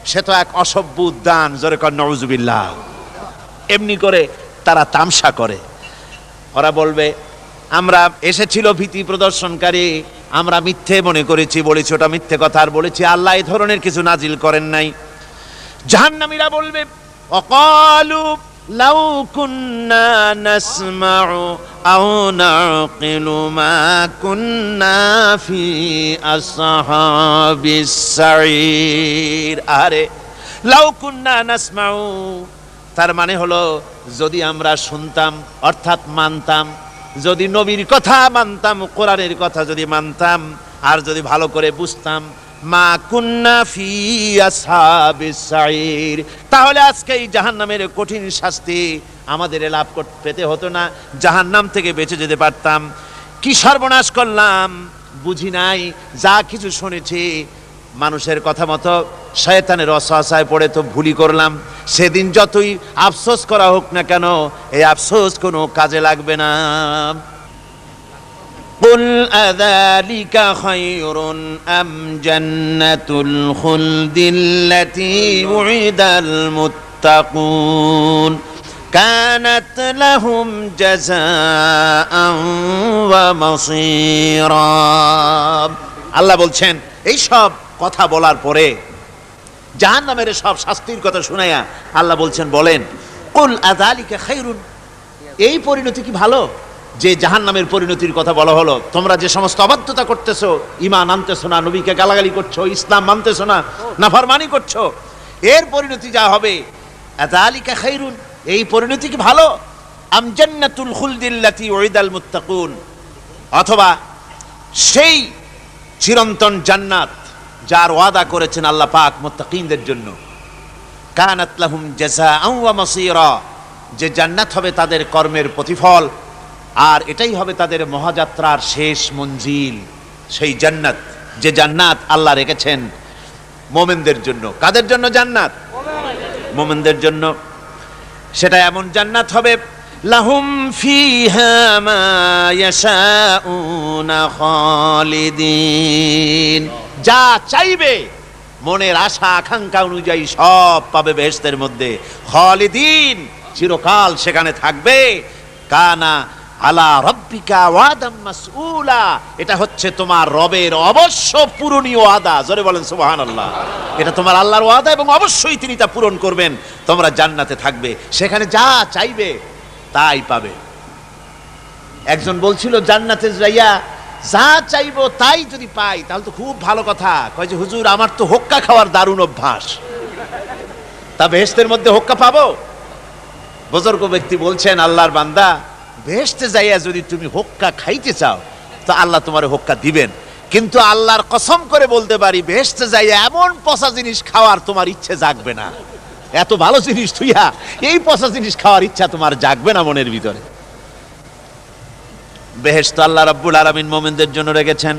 সে তো এক অসভ্য উদ্যান। জোরে কর নাউযুবিল্লাহ। এমনি করে তারা তামসা করে। ওরা বলবে আমরা এসেছিল ভীতি প্রদর্শনকারী, আমরা মিথ্যে মনে করেছি, বলেছি ওটা মিথ্যে কথা, আর বলেছি আল্লাহ এই ধরনের কিছু নাজিল করেন নাই। জাহান্নামীরা বলবে, ওয়াকালু লাউ কুন্না নাসমাউ আও নাকিলু মা কুন্না ফি আসহাবিস সাঈর, আরে লাউ কুন্না নাসমাউ, তার মানে হলো যদি আমরা শুনতাম অর্থাৎ মানতাম, যদি নবীর কথা মানতাম, কোরআনের কথা যদি মানতাম, আর যদি ভালো করে বুঝতাম, মা কুন্না ফি আসহাবিস সাঈর, তাহলে আজকে এই জাহান্নামের কঠিন শাস্তি আমাদের লাভ পেতে হতো না, জাহান্নাম থেকে বেঁচে যেতে পারতাম। কি সর্বনাশ করলাম, বুঝি নাই, যা কিছু শুনেছি মানুষের কথা মতো শয়তানের ওয়াসওয়াসায় পড়ে তো ভুলই করলাম। সেদিন যতই আফসোস করা হোক না কেন, এই আফসোস কোনো কাজে লাগবে না। কুল আযালিকা খায়রুন আম জান্নাতুল খুলদিল্লাতী উইদাল মুত্তাকুন কানাত লাহুম জাযাআন ওয়া মাসীরা। আল্লাহ বলছেন এই সব কথা বলার পরে, জাহান্নামের সব শাস্তির কথা শুনাইয়া আল্লাহ বলছেন, বলেন কুল আযালিকা খায়রুন, এই পরিণতি কি ভালো যে জাহান্নামের পরিণতির কথা বলা হলো? তোমরা যে সমস্ত অবাধ্যতা করতেছো, ঈমান আনতেছো না, নবীকে গালাগালি করছো, ইসলাম মানতেছো না, নাফরমানি করছো, এর পরিণতি যা হবে, আযালিকা খায়রুন, এই পরিণতি কি ভালো? আম জান্নাতুল খুলদিল্লাতি উইদাল মুত্তাকুন, অথবা সেই চিরন্তন জান্নাত যার ওয়াদা করেছেন আল্লাহ পাক মুত্তাকিনদের জন্য, কানাত লাহুম জাযাআন ওয়া মাসীরা, যে জান্নাত হবে তাদের কর্মের প্রতিফল, আর এটাই হবে তাদের মহাযাত্রার শেষ মঞ্জিল। সেই জান্নাত, যে জান্নাত আল্লাহ রেখেছেন মুমিনদের জন্য। কাদের জন্য জান্নাত? মুমিনদের জন্য। সেটা এমন জান্নাত হবে, লাহুম ফিহা মা ইয়াশাউনা খালিদিন, যা চাইবে মনের আশা আকাঙ্ক্ষা অনুযায়ী সব পাবে বেহেশতের মধ্যে। খালিদিন, চিরকাল সেখানে থাকবে। কানা আলা রব্বিকা ওয়াদাম মাসউলা, এটা হচ্ছে তোমার রবের অবশ্য পূরণীয় ওয়াদা। জোরে বলেন সুবহানাল্লাহ। এটা তোমার আল্লাহর ওয়াদা এবং অবশ্যই তিনি তা পূরণ করবেন। তোমরা জান্নাতে থাকবে, সেখানে যা চাইবে তাই পাবে। একজন বলছিল জান্নাতে যাইয়া যা চাইবো তাই যদি পাই তাহলে তো খুব ভালো কথা। কয় যে হুজুর, আমার তো হোক্কা খাওয়ার দারুণ অভ্যাস, তা বেহেশতের মধ্যে হোক্কা পাবো? বুজুর্গ ব্যক্তি বলছেন, আল্লাহর বান্দা, বেহেশতে যাইয়া যদি তুমি হোক্কা খাইতে চাও তো আল্লাহ তোমার হোক্কা দিবেন, কিন্তু আল্লাহর কসম করে বলতে পারি বেহেশতে যাইয়া এমন পচা জিনিস খাওয়ার তোমার ইচ্ছে জাগবে না। এত ভালো জিনিস তুইয়া এই পচা জিনিস খাওয়ার ইচ্ছা তোমার জাগবে না মনের ভিতরে। বেহেশত আল্লাহ রাব্বুল আলামিন মুমিনদের জন্য রেখেছেন।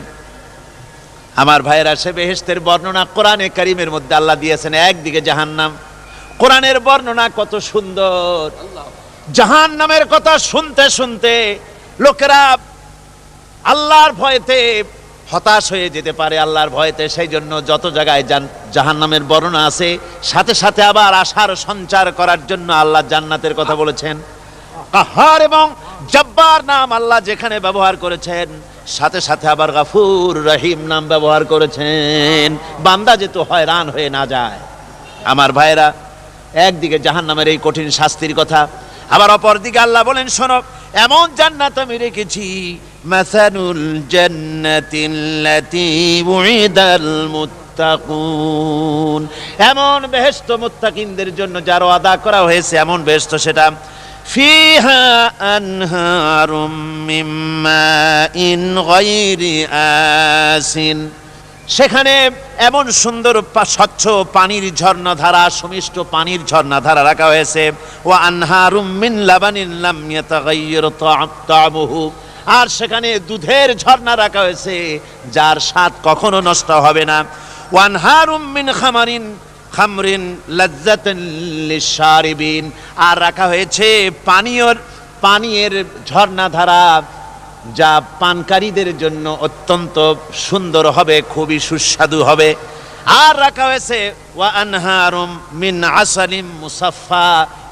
আমার ভাইয়েরা, সে বেহেশতের বর্ণনা কোরআনে কারীমের মধ্যে আল্লাহ দিয়েছেন। একদিকে জাহান্নাম, কোরআনের বর্ণনা কত সুন্দর। জাহান্নামের কথা শুনতে শুনতে লোকেরা আল্লাহর ভয়েতে হতাশ হয়ে যেতে পারে, আল্লাহর ভয়েতে। সেই জন্য যত জায়গায় জাহান্নামের বর্ণনা আছে, সাথে সাথে আবার আশার সঞ্চার করার জন্য আল্লাহ জান্নাতের কথা বলেছেন। কাহার এবং জব্বার নাম আল্লাহ যেখানে ব্যবহার করেছেন, সাথে সাথে আবার গাফুর রহিম নাম ব্যবহার করেছেন, বান্দা যেহেতু হয়রান হয়ে না যায়। আমার ভাইরা, একদিকে জাহান্নামের এই কঠিন শাস্তির কথা, আবার অপরদিকে আল্লাহ বলেন, শোনো, এমন জান্নাত আমি রেখেছি, মাসানুল জান্নাতিল্লাতী উইদাল মুত্তাকুন, এমন বেহেশত মুত্তাকিনদের জন্য যার ওয়াদা করা হয়েছে, এমন বেহেশত সেটা, ফিহা আনহারুম মিন মাইন গায়রি আসিন, সেখানে এমন সুন্দর স্বচ্ছ পানির ঝর্ণাধারা, সুমিষ্ট পানির ঝর্ণাধারা রাখা হয়েছে। ওয়া আনহারুম মিন লাবানিন লাম ইয়াতাগায়্যার তা'আমুহু, আর সেখানে দুধের ঝর্ণা রাখা হয়েছে যার স্বাদ কখনো নষ্ট হবে না। ওয়া আনহারুম মিন খামরিন লাজ্জাতান লিশারিবিন, আর রাখা হয়েছে পানীয়ের ঝর্ণাধারা যা পানকারীদের জন্য অত্যন্ত সুন্দর হবে, খুবই সুস্বাদু হবে। আর রাখা হয়েছে ওয়া আনহারুম মিন আসালিম মুসাফফা,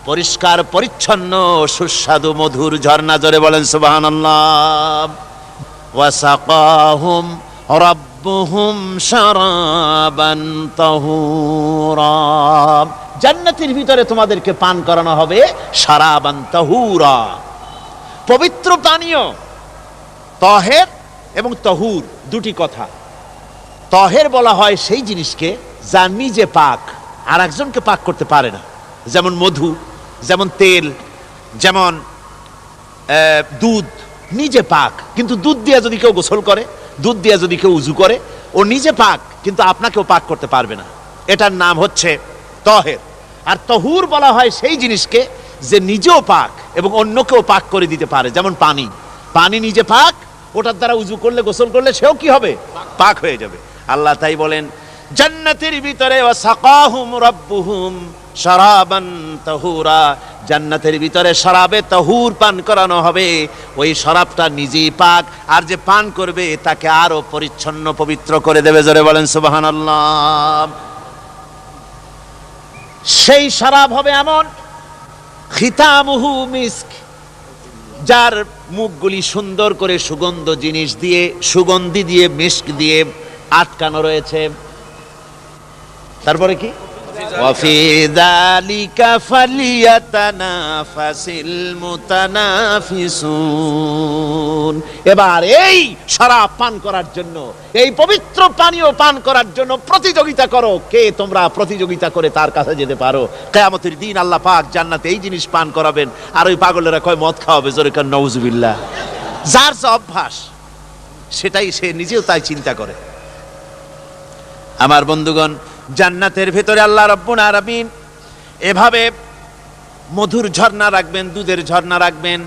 পরিষ্কার পরিচ্ছন্ন সুস্বাদু মধুর ঝর্ণা। জোরে বলেন সুবহানাল্লাহ। ওয়া সাকাহুম রাব্বুহুম শারাবান তাহুরা, জান্নাতের ভিতরে তোমাদেরকে পান করানো হবে শারাবান তাহুরা, পবিত্র পানীয়। তহের এবং তহুর দুটি কথা। তহের বলা হয় সেই জিনিসকে যা নিজে পাক, আর একজনকে পাক করতে পারে না, যেমন মধু, যেমন তেল, যেমন দুধ নিজে পাক, কিন্তু দুধ দিয়ে যদি কেউ গোসল করে, দুধ দিয়ে যদি কেউ উজু করে, ও নিজে পাক, কিন্তু আপনাকেও পাক করতে পারবে না। এটার নাম হচ্ছে তহের। আর তহুর বলা হয় সেই জিনিসকে যে নিজেও পাক এবং অন্যকেও পাক করে দিতে পারে, যেমন পানি। পানি নিজে পাক, ওটার দ্বারা উজু করলে, গোসল করলে সেও কি হবে? পাক হয়ে যাবে। আল্লাহ তাই বলেন জান্নাতের ভিতরে ওয়া সাকাহুম রাব্বুহুম শারাবান তাহুরা, জান্নাতের ভিতরে শরাবে তাহুর পান করানো হবে। ওই শরাবটা নিজেই পাক, আর যে পান করবে তাকে আরো পরিচ্ছন্ন পবিত্র করে দেবে। জোরে বলেন সুবহানাল্লাহ। সেই শরাব হবে এমন, খিতামুহু মিস্ক, যার মুখগুলি সুন্দর করে সুগন্ধ জিনিস দিয়ে, সুগন্ধি দিয়ে, মিস্ক দিয়ে আটকানো রয়েছে। তারপরে কি? ওয়াফি যালিকা ফালিয়াতানাফাসিল মুতানাফিসুন, এবার এই শরাব পান করার জন্য, এই পবিত্র পানীয় পান করার জন্য প্রতিযোগিতা করো, কে তোমরা প্রতিযোগিতা করে তার কাছে যেতে পারো। কিয়ামতের দিন আল্লাহ পাক জান্নাতে এই জিনিস পান করাবেন, আর ওই পাগলেরা কয় মদ খাওয়াবে, জোরে কান নাউজুবিল্লাহ। যার যা অভ্যাস সেটাই সে নিজেও তাই চিন্তা করে। আমার বন্ধুগণ, জান্নাতের ভেতরে আল্লাহ রাব্বুল আলামিন এভাবে মধুর ঝর্ণা রাখবেন, দুধের ঝর্ণা রাখবেন,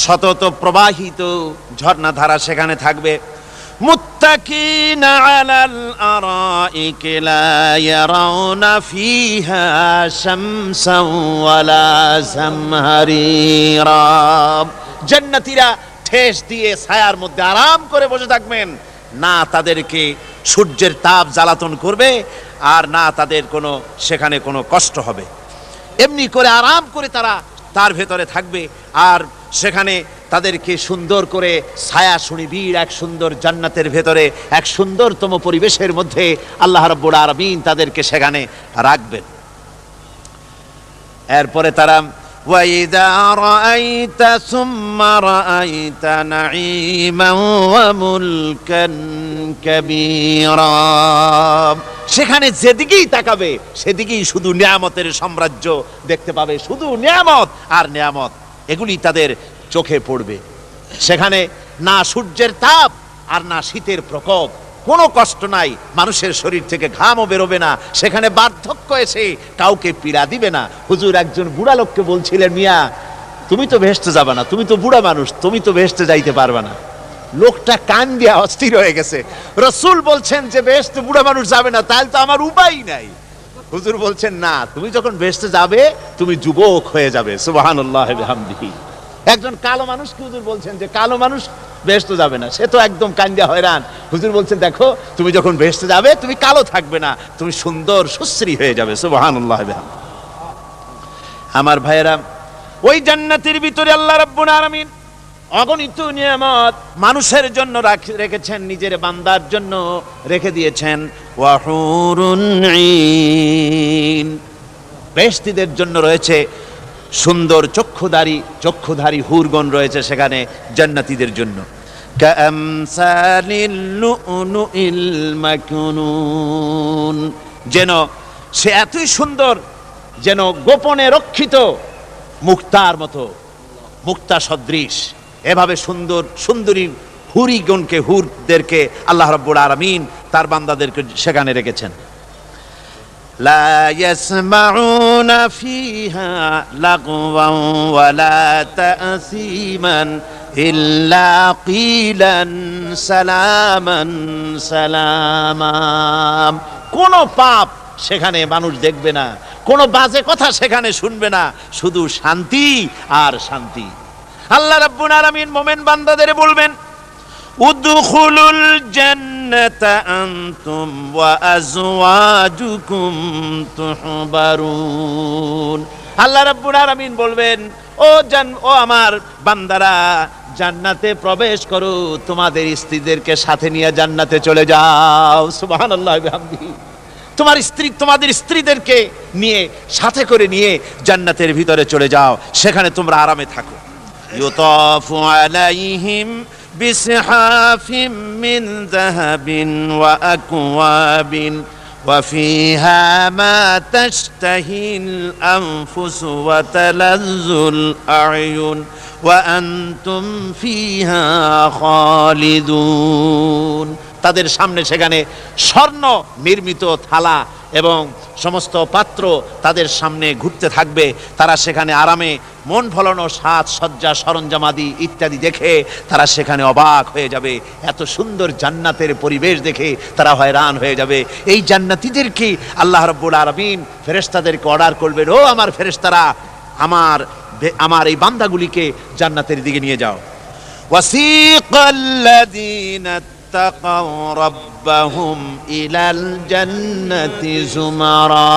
সতত প্রবাহিত ঝর্ণা ধারা সেখানে থাকবে। মুত্তাকিনা আলাল আরাইকি লা ইয়ারাউনা ফিহা শামসান ওয়ালা জামহারিরা। জান্নাতীরা ঠেস দিয়ে ছায়ার মধ্যে আরাম করে বসে থাকবেন, না তাদেরকে সূর্যের তাপ জ্বালাতন করবে, আর না তাদের কোনো সেখানে কোনো কষ্ট হবে। এমনি করে আরাম করে তারা তার ভেতরে থাকবে, আর সেখানে তাদেরকে সুন্দর করে ছায়া সুনিবিড় এক সুন্দর জান্নাতের ভেতরে এক সুন্দরতম পরিবেশের মধ্যে আল্লাহ রাব্বুল আলামিন তাদেরকে সেখানে রাখবেন। এরপরে তারা ওয়াইদা রাআইতা সুম্মা রাআইতা নাঈমান ওয়া মুলকান কাবীরা। সেখানে যেদিকেই তাকাবে সেদিকেই শুধু নিয়ামতের সাম্রাজ্য দেখতে পাবে, শুধু নিয়ামত আর নিয়ামত, এগুলি তাদের চোখে পড়বে। সেখানে না সূর্যের তাপ আর না শীতের প্রকোপ, কোনো কষ্ট নাই, মানুষের শরীর থেকে ঘামও বেরোবে না, সেখানে বার্ধক্য এসে কাউকে পীড়া দিবে না। হুজুর একজন বুড়া লোককে বলছিলেন, মিয়া তুমি তো ভেস্তে যাবে না, তুমি তো বুড়া মানুষ, তুমি তো ভেস্তে যাইতে পারবে না। লোকটা কান দিয়া অস্থির হয়ে গেছে। রাসূল বলছেন যে বেহেশতে বুড়া মানুষ যাবে না, তাহলে তো আমার উপায় নাই। হুজুর বলছেন না, তুমি যখন বেহেশতে যাবে তুমি যুবক হয়ে যাবে। সুবহানাল্লাহ ওয়া বিহামদিহি। একজন কালো মানুষকে হুজুর বলছেন যে কালো মানুষ বেহেশতে যাবে না, সে তো একদম কান্দিয়া হয়রান। হুজুর বলছেন দেখো তুমি যখন বেহেশতে যাবে তুমি কালো থাকবে না, তুমি সুন্দর সুশ্রী হয়ে যাবে। সুবহানাল্লাহ ওয়া বিহামদিহি। আমার ভাইয়েরা, ওই জান্নাতের ভিতরে আল্লাহ রাব্বুল আলামিন অগণিত নিয়ামত মানুষের জন্য রেখেছেন, নিজের বান্দার জন্য রেখে দিয়েছেন। ওয়া হুরুন ঈন, বেহেশতীদের জন্য রয়েছে সুন্দর চক্ষুধারী হুরগণ রয়েছে সেখানে জান্নাতীদের জন্য। কামসালিল লুউলুইল মাকনুন, যেন সে এতই সুন্দর, যেন গোপনে রক্ষিত মুক্তার মতো, মুক্তা সদৃশ। এভাবে সুন্দর সুন্দরী হুরিগণকে, হুরদেরকে আল্লাহ রাব্বুল আলামিন তার বান্দাদেরকে সেখানে রেখেছেন। লা ইয়াসমাউনা ফিহা লাগওয়ান ওয়ালা তাসীমান ইল্লা কিলান সালামান সালামা। কোন পাপ সেখানে মানুষ দেখবে না, কোনো বাজে কথা সেখানে শুনবে না, শুধু শান্তি আর শান্তি। আল্লাহ রাব্বুল আলামিন মুমিন বান্দাদের বলবেন, উদখুলুল জান্নাতা আনতুম ওয়া আজওয়াজুকুম তুহবারুন। আল্লাহ রাব্বুল আলামিন বলবেন, ও আমার বান্দারা, জান্নাতে প্রবেশ করো, তোমাদের স্ত্রীদেরকে সাথে নিয়ে জান্নাতে চলে যাও। সুবহানাল্লাহ ওয়া বিহামদিহি। তোমাদের স্ত্রীদেরকে নিয়ে, সাথে করে নিয়ে জান্নাতের ভিতরে চলে যাও, সেখানে তোমরা আরামে থাকো। ইউতাফু আলাইহিম বিসহাফিম মিন যাহাবিন ওয়া আকওয়াবিন ওয়া ফিহা মা তাশতাহিল আনফুসু ওয়া তালাজ্জুল আ'য়ুন ওয়া আনতুম ফিহা খালিদুন। তাদের সামনে সেখানে স্বর্ণ নির্মিত থালা এবং সমস্ত পাত্র তাদের সামনে ঘুরতে থাকবে। তারা সেখানে আরামে মন ভোলানো সাজ সজ্জা সরঞ্জামাদি ইত্যাদি দেখে তারা সেখানে অবাক হয়ে যাবে। এত সুন্দর জান্নাতের পরিবেশ দেখে তারা হয়রান হয়ে যাবে। এই জান্নাতীদেরকে আল্লাহ রাব্বুল আলামিন ফেরেশতাদেরকে অর্ডার করবেন, ও আমার ফেরেশতারা, আমার এই বান্দাগুলিকে জান্নাতের দিকে নিয়ে যাও। ওয়াসিকাল্লাযীনা তাকাউ রাব্বাহুম ইলাল জান্নাতি যুমারা।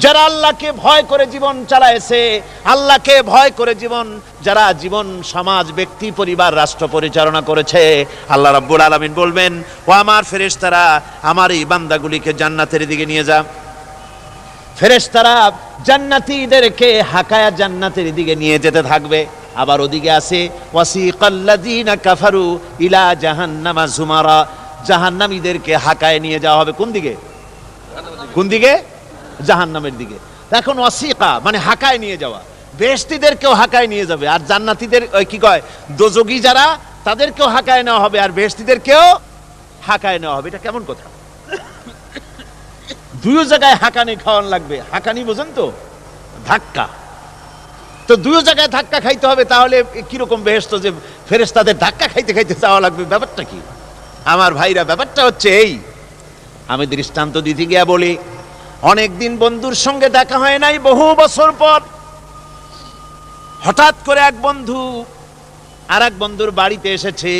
যারা আল্লাহকে ভয় করে জীবন চালায়েছে, আল্লাহকে ভয় করে যারা জীবন সমাজ ব্যক্তি পরিবার রাষ্ট্র পরিচালনা করেছে, আল্লাহ রাব্বুল আলামিন বলবেন, ও আমার ফেরেশতারা, আমার এই বান্দাগুলিকে জান্নাতের দিকে নিয়ে যা। ফেরেশতারা জান্নাতীদেরকে হাকায়া জান্নাতের দিকে নিয়ে যেতে থাকবে। আবার ওদিকে আছে ওয়াসিকাল্লাযীনা কাফারু ইলা জাহান্নামা যুমারা, জাহান্নামীদেরকে হাঁকায় নিয়ে যাওয়া হবে কোন দিকে? কোন দিকে? জাহান্নামের দিকে। এখন ওয়াসিকা মানে হাঁকায় নিয়ে যাওয়া, বেহেশতীদেরকেও হাঁকায় নিয়ে যাবে, আর জান্নাতীদের কি কয় দোজখী যারা তাদেরকেও হাঁকায় নেওয়া হবে, আর বেহেশতীদেরকেও হাঁকায় নেওয়া হবে। এটা কেমন কথা? দুই জায়গায় হাঁকানি খাওয়ান লাগবে। হাঁকানি বোঝেন তো? ধাক্কা। তো দুই জায়গায় ধাক্কা খাইতে হবে, তাহলে কিরকম বেহেশত যে ফেরেশতাদের ধাক্কা খাইতে খাইতে যাওয়া লাগবে? ব্যাপারটা কি আমার ভাইরা? ব্যাপারটা হচ্ছে এই, আমি দৃষ্টান্ত দিতে গিয়া বলি, অনেকদিন বন্ধুর সঙ্গে দেখা হয় নাই, বহু বছর পর হঠাৎ করে এক বন্ধু আর এক বন্ধুর বাড়িতে এসেছে,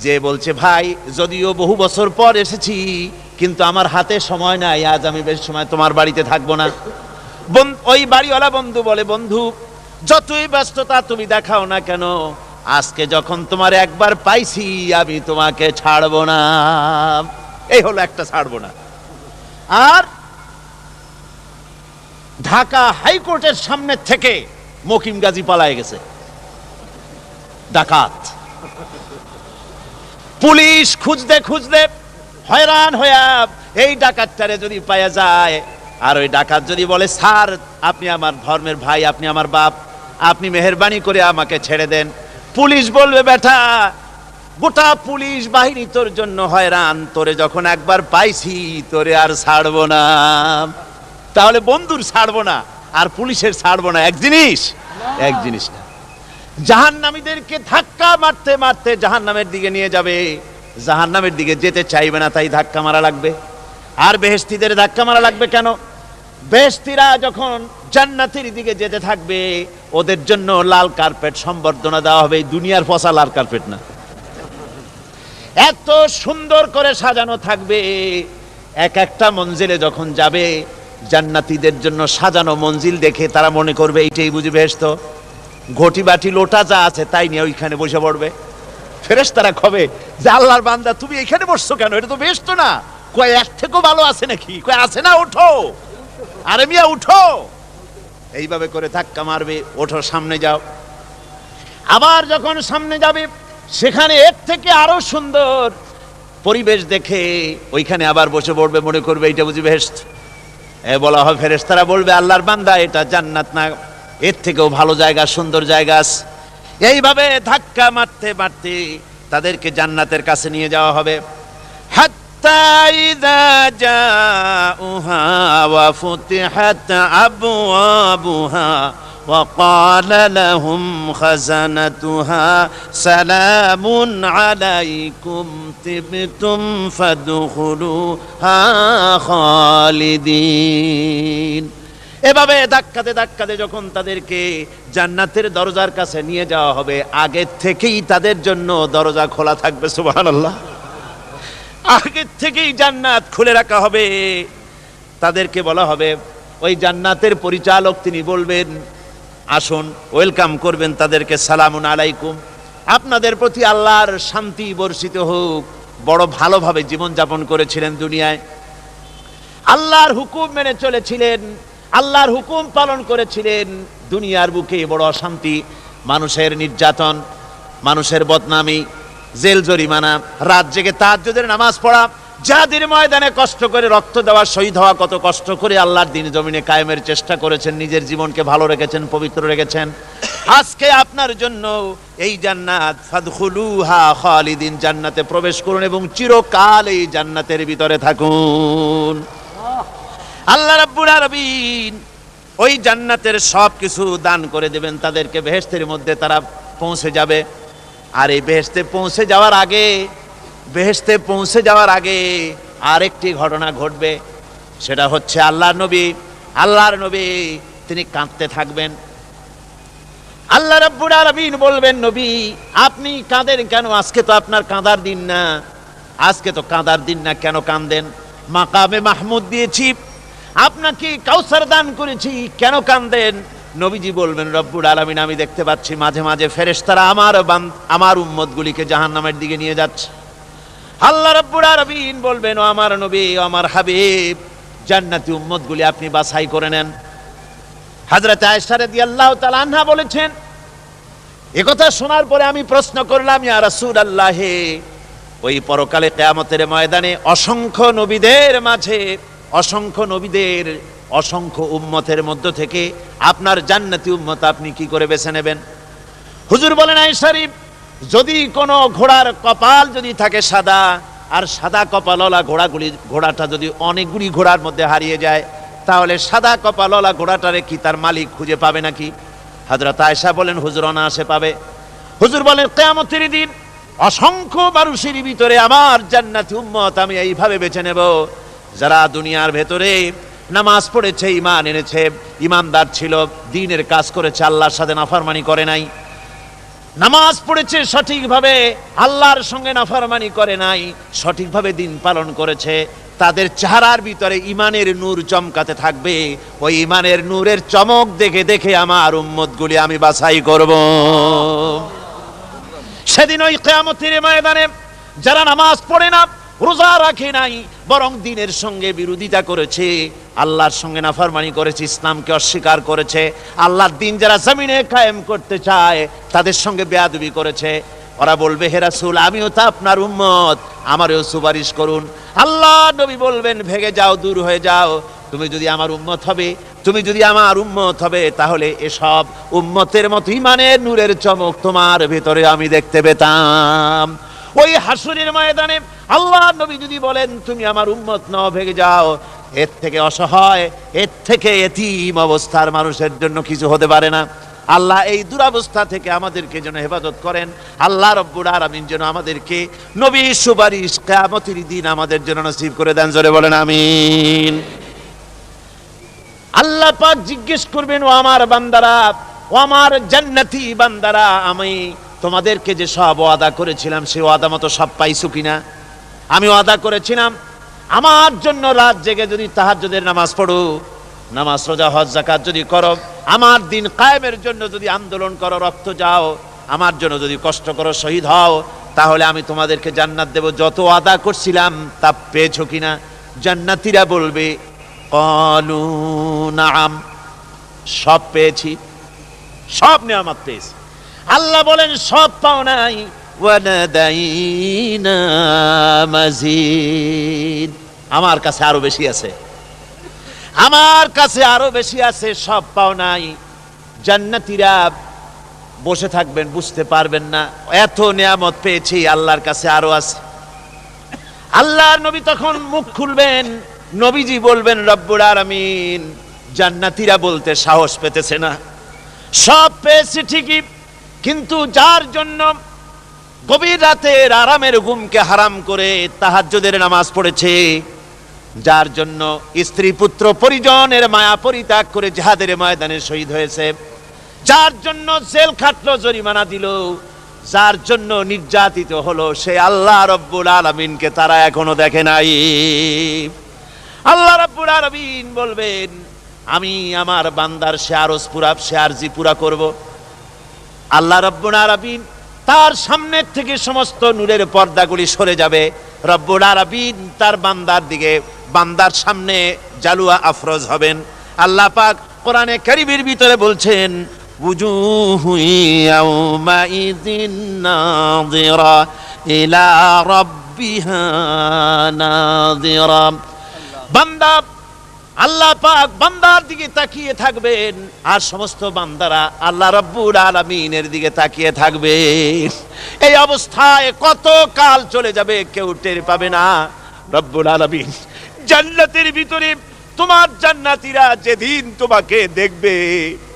যে বলছে ভাই যদিও বহু বছর পর এসেছি কিন্তু আমার হাতে সময় নাই, আজ আমি বেশি সময় তোমার বাড়িতে থাকবো না। ওই বাড়িওয়ালা বন্ধু বলে, বন্ধু যতই ব্যস্ততা তুমি দেখাও না কেন, আজকে যখন তোমার একবার পাইছি আমি তোমাকে ছাড়বো না। এই হলো একটা ছাড়বো না। আর ঢাকা হাইকোর্টের সামনে থেকে মকিম গাজী পালায় গেছে, ডাকাত। পুলিশ খুঁজতে খুঁজতে হয়রান হইয়া এই ডাকাতটারে যদি পাওয়া যায়, আর ওই ডাকাত যদি বলে স্যার আপনি আমার ধর্মের ভাই, আপনি আমার বাপ, আপনি মেহেরবানি করে আমাকে ছেড়ে দেন, পুলিশ বলবে বেটা গোটা পুলিশ বাহিনী তোর জন্য হয়রান, তোরে যখন একবার পাইছি তোরে আর ছাড়বো না। তাহলে বন্ধুর ছাড়বো না আর পুলিশের ছাড়বো না এক জিনিস? এক জিনিস না। জাহান্নামীদেরকে ধাক্কা মারতে মারতে জাহান্নামের দিকে নিয়ে যাবে, জাহান্নামের দিকে যেতে চাইবে না, তাই ধাক্কা মারা লাগবে। আর বেহেশতীদের ধাক্কা মারা লাগবে কেন? বেহেশতীরা যখন জান্নাতের দিকে যেতে থাকবে ওদের জন্য লাল কার্পেট সম্বর্ধনা দেওয়া হবে, দুনিয়ার পচা লাল কার্পেট না, এত সুন্দর করে সাজানো থাকবে। এক একটা মঞ্জিলে যখন যাবে জান্নাতীদের জন্য সাজানো মঞ্জিল দেখে তারা মনে করবে এইটাই বুঝি বেহেশত। ঘটি বাটি লোটা যা আছে তাই নিয়ে ওইখানে বসে পড়বে। ফেরেশতারা কবে যে আল্লাহর বান্দা তুমি এখানে বসছো কেন, এটা তো বেহেশত না। কয় এর থেকেও ভালো আছে নাকি? কয় আছে না, ওঠো, আরে মিয়া উঠো। এইভাবে করে ধাক্কা মারবে, ওঠো সামনে যাও। আবার যখন সামনে যাবে সেখানে এর থেকে আরো সুন্দর পরিবেশ দেখে ওইখানে আবার বসে পড়বে, মনে করবে এটা বুঝি বেহেশত। বলা হয় ফেরেশতারা বলবে আল্লাহর বান্দা এটা জান্নাত না, এর থেকেও ভালো জায়গা, সুন্দর জায়গা আছে। এইভাবে ধাক্কা মারতে মারতে তাদেরকে জান্নাতের কাছে নিয়ে যাওয়া হবে। হাত্তা ইযা জাউহা ওয়া ফুতিহাত আবওয়াবুহা ওয়া ক্বালা লাহুম খাযানাতুহা সালামুন আলাইকুম তিবতুম ফাদখুলুহা খালিদিন। এভাবে ধাক্কাতে ধাক্কাতে যখন তাদেরকে জান্নাতের দরজার কাছে নিয়ে যাওয়া হবে, আগে থেকেই তাদের জন্য দরজা খোলা থাকবে। সুবহানাল্লাহ। আগে থেকেই জান্নাত খুলে রাখা হবে। তাদেরকে বলা হবে, ওই জান্নাতের পরিচালক তিনি বলবেন আসুন, ওয়েলকাম করবেন তাদেরকে, সালামুন আলাইকুম, আপনাদের প্রতি আল্লাহর শান্তি বর্ষিত হোক। বড় ভালোভাবে জীবন যাপন করেছিলেন দুনিয়ায়, আল্লাহর হুকুম মেনে চলেছিলেন, আল্লাহর হুকুম পালন করেছিলেন। দুনিয়ার বুকে বড় অশান্তি, মানুষের নির্যাতন, মানুষের বদনামি, জেল জরিমানা, রাত জেগে তাহাজ্জুদের নামাজ পড়া, জিহাদের ময়দানে কষ্ট করে রক্ত দেওয়া, শহীদ হওয়া, কত কষ্ট করে আল্লাহর দ্বীন জমিনে কায়েমের চেষ্টা করেছেন, নিজের জীবনকে ভালো রেখেছেন, পবিত্র রেখেছেন। আজকে আপনার জন্য এই জান্নাত, ফাদখুলুহা খালিদিন, জান্নাতে প্রবেশ করুন এবং চিরকাল এই জান্নাতের ভিতরে থাকুন। আল্লাহ রাব্বুল আলামিন ওই জান্নাতের সব কিছু দান করে দেবেন তাদেরকে, বেহেশতের মধ্যে তারা পৌঁছে যাবে। আর এই বেহেশতে পৌঁছে যাওয়ার আগে আরেকটি ঘটনা ঘটবে, সেটা হচ্ছে আল্লাহর নবী তিনি কাঁদতে থাকবেন। আল্লাহ রাব্বুল আলামিন বলবেন, নবী আপনি কাঁদেন কেন? আজকে তো আপনার কাঁদার দিন না, আজকে তো কাঁদার দিন না, কেন কাঁদেন? মাকামে মাহমুদ দিয়েছি, আপনাকে কাউসার দান করেছি, কেন কাঁদেন? নবীজি বলবেন, রব্বুল আলামিন আমি দেখতে পাচ্ছি মাঝে মাঝে ফেরেশতারা আমার উম্মতগুলিকে জাহান্নামের দিকে নিয়ে যাচ্ছে। আল্লাহ রাব্বুল আলামিন বলবেন, ও আমার নবী, ও আমার হাবিব, জান্নাতি উম্মতগুলি আপনি বাছাই করে নেন। হযরত আয়েশা রাদিয়াল্লাহু তাআলা আনহা বলেছেন, একথা শোনার পরে আমি প্রশ্ন করলাম, ইয়া রাসূলুল্লাহ, ওই পরকালে কিয়ামতের ময়দানে অসংখ্য নবীদের মাঝে, অসংখ্য নবীদের অসংখ্য উম্মতের মধ্য থেকে আপনার জান্নাতি উম্মত আপনি কি করে বেছে নেবেন? হুজুর বলেন, আয়েশা, যদি কোনো ঘোড়ার কপাল যদি থাকে সাদা, আর সাদা কপালওয়ালা ঘোড়াটা যদি অনেকগুলি ঘোড়ার মধ্যে হারিয়ে যায়, তাহলে সাদা কপালওয়ালা ঘোড়াটারে কি তার মালিক খুঁজে পাবে নাকি? হযরত আয়েশা বলেন, হুজুর অনায়াসে পাবে। হুজুর বলেন, কিয়ামতের দিন অসংখ্য মানুষের ভিতরে আমার জান্নাতি উম্মত আমি এইভাবে বেছে নেব, যারা দুনিয়ার ভেতরে নামাজ পড়েছে, ঈমান এনেছে, ঈমানদার ছিল, দ্বীনের কাজ করেছে, আল্লাহর সাথে নাফরমানি করে নাই, নামাজ পড়েছে সঠিকভাবে, আল্লাহর সঙ্গে নাফরমানি করে নাই, সঠিকভাবে দিন পালন করেছে, তাদের চেহারার ভিতরে ঈমানের নূর চমকাতে থাকবে। ওই ঈমানের নূরের চমক দেখে দেখে আমার উম্মতগুলি আমি বাছাই করব। সেদিন ওই কিয়ামতের ময়দানে যারা নামাজ পড়ে না, রোজা রাখে নাই, বরং দ্বীনের সঙ্গে বিরোধিতা করেছে, আল্লাহর সঙ্গে নাফরমানি করেছে, ইসলামকে অস্বীকার করেছে, আল্লাহর দ্বীন যারা জমিনে কায়েম করতে চায় তাদের সঙ্গে বেয়াদবি করেছে, ওরা বলবে, হে রাসূল, আমিও তো আপনার উম্মত, আমারও সুপারিশ করুন। আল্লাহ নবী বলবেন, ভেগে যাও, দূর হয়ে যাও, তুমি যদি আমার উম্মত হবে, তুমি যদি আমার উম্মত হবে, তাহলে এসব উম্মতের মতো ঈমানের নূরের চমক তোমার ভেতরে আমি দেখতে পেতাম। ওই হাসরের ময়দানে আল্লাহ নবী যদি বলেন, তুমি আমার উম্মত নও, ভেগে যাও, এর থেকে অসহায়, এর থেকে এতিম অবস্থার মানুষের জন্য কিছু হতে পারে না। আল্লাহ এই দুরবস্থা থেকে আমাদেরকে যেন হেফাজত করেন। আল্লাহ রব্বুল আলামিন যেন আমাদেরকে নবীর সুপারিশ কিয়ামতের দিন আমাদের জন্য নসিব করে দেন। জোরে বলেন আমিন। আল্লাহ পাক জিজ্ঞেস করবেন, ও আমার বান্দারা, ও আমার জান্নাতি বান্দারা, আমি তোমাদেরকে যে সব ওয়াদা করেছিলাম সেই ওয়াদা মতো সব পাইছো কিনা? আমি ওয়াদা করেছিলাম আমার জন্য রাত জেগে যদি তাহাজ্জুদের নামাজ পড়ো, নামাজ, রোজা, হজ, যাকাত যদি করো, আমার দিন কায়েমের জন্য যদি আন্দোলন করো, রক্ত যাও, আমার জন্য যদি কষ্ট করো, শহীদ হও, তাহলে আমি তোমাদেরকে জান্নাত দেব। যত ওয়াদা করছিলাম তা পেয়েছো কিনা? জান্নাতীরা বলবে, ক্বালু নাআম, সব পেয়েছি, সব নিয়ামত পেয়েছি। আল্লাহ বলেন, সব পাও নাই, ওয়ালাদাইনা মাজিদ, আমার কাছে আরো বেশি আছে, আমার কাছে আরো বেশি আছে, সব পাও নাই। জান্নাতীরা বসে থাকবেন, বুঝতে পারবেন না, এত নিয়ামত পেয়েছি, আল্লাহর কাছে আরো আছে। আল্লাহর নবী তখন মুখ খুলবেন, নবীজি বলবেন, রব্বুল আলামিন, জান্নাতীরা বলতে সাহস পেতেছে না, সব পেয়েছে ঠিকই, কিন্তু যার জন্য গভীর রাতের আরামের ঘুমকে হারাম করে তাহাজ্জুদের নামাজ পড়েছে, যার জন্য স্ত্রী পুত্র পরিজনের মায়া পরিত্যাগ করে জিহাদের ময়দানে শহীদ হয়েছে, যার জন্য জেল খাটলো, জরিমানা দিল, যার জন্য নির্যাতিত হলো, সে আল্লাহ রব্বুল আলামিনকে তারা এখনো দেখে নাই। আল্লাহ রব্বুল আলামিন বলবেন, আমি আমার বান্দার সে আরজ পুরা, সে আরজি পুরা করব। আল্লাহ রব্বুল আলামিন তার সামনের থেকে সমস্ত নূরের পর্দাগুলি সরে যাবে, রব্বুল আলামিন তার বান্দার দিকে, বান্দার সামনে জালুয়া আফরোজ হবেন। আল্লাহ পাক কোরআনে কারীমের ভিতরে বলছেন, উজুহু ইয়াউমাইযিন নাযিরা ইলা রাব্বিহা নাযিরা। বান্দা, আল্লাহ পাক বান্দার দিকে তাকিয়ে থাকবেন, আর সমস্ত বান্দারা আল্লাহ রাব্বুল আলামিনের দিকে তাকিয়ে থাকবে। এই অবস্থায় কত কাল চলে যাবে কেউ টের পাবে না। রব্বুল আলামিন জান্নাতের ভিতরে তোমার জান্নাতীরা যেদিন তোমাকে দেখবে,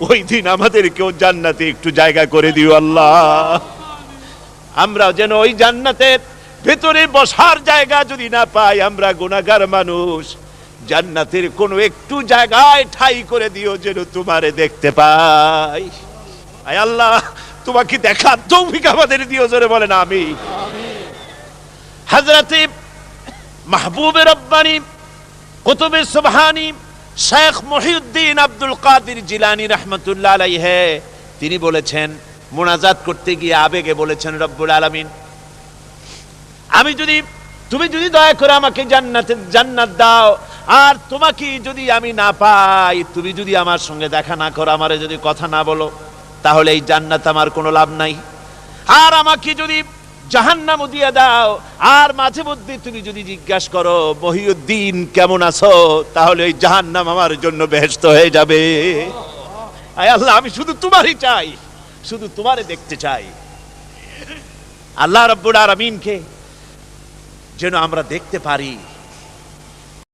ওই দিন আমাদেরকেও জান্নাতে একটু জায়গা করে দিও আল্লাহ। আমরা যেন ওই জান্নাতের ভেতরে বসার জায়গা যদি না পাই, আমরা গুনাহগার মানুষ, জান্নাতের কোনো একটু জায়গায় ঠাই করে দিও যেন তোমারে দেখতে পাই। আয় আল্লাহ, তোমাকে দেখার তৌফিক আমাদের দিও। জোরে বলেন আমিন। হযরতে মাহবুবে রব্বানী কুতুবে সুবহানী শেখ মুহিউদ্দিন আব্দুল কাদের জিলানী রাহমাতুল্লাহ আলাইহি, তিনি বলেছেন, মুনাজাত করতে গিয়ে আবেগে বলেছেন, রব্বুল আলামিন, তুমি যদি দয়া করে আমাকে জান্নাত দাও, আর তোমাকে যদি আমি না পাই, তুমি যদি আমার সঙ্গে দেখা না করো, আমারে যদি কথা না বলো, তাহলে এই জান্নাত আমার কোনো লাভ নাই। আর আমাকে যদি জাহান্নাম দিয়ে দাও, আর মাঝে মধ্যে তুমি যদি জিজ্ঞাসা করো মহিউদ্দিন কেমন আছো, তাহলে ওই জাহান্নাম আমার জন্য বেহেশত হয়ে যাবে। আয় আল্লাহ, আমি শুধু তোমারই চাই, শুধু তোমারে দেখতে চাই। আল্লাহ রাব্বুল আলামিনকে যেন আমরা দেখতে পারি।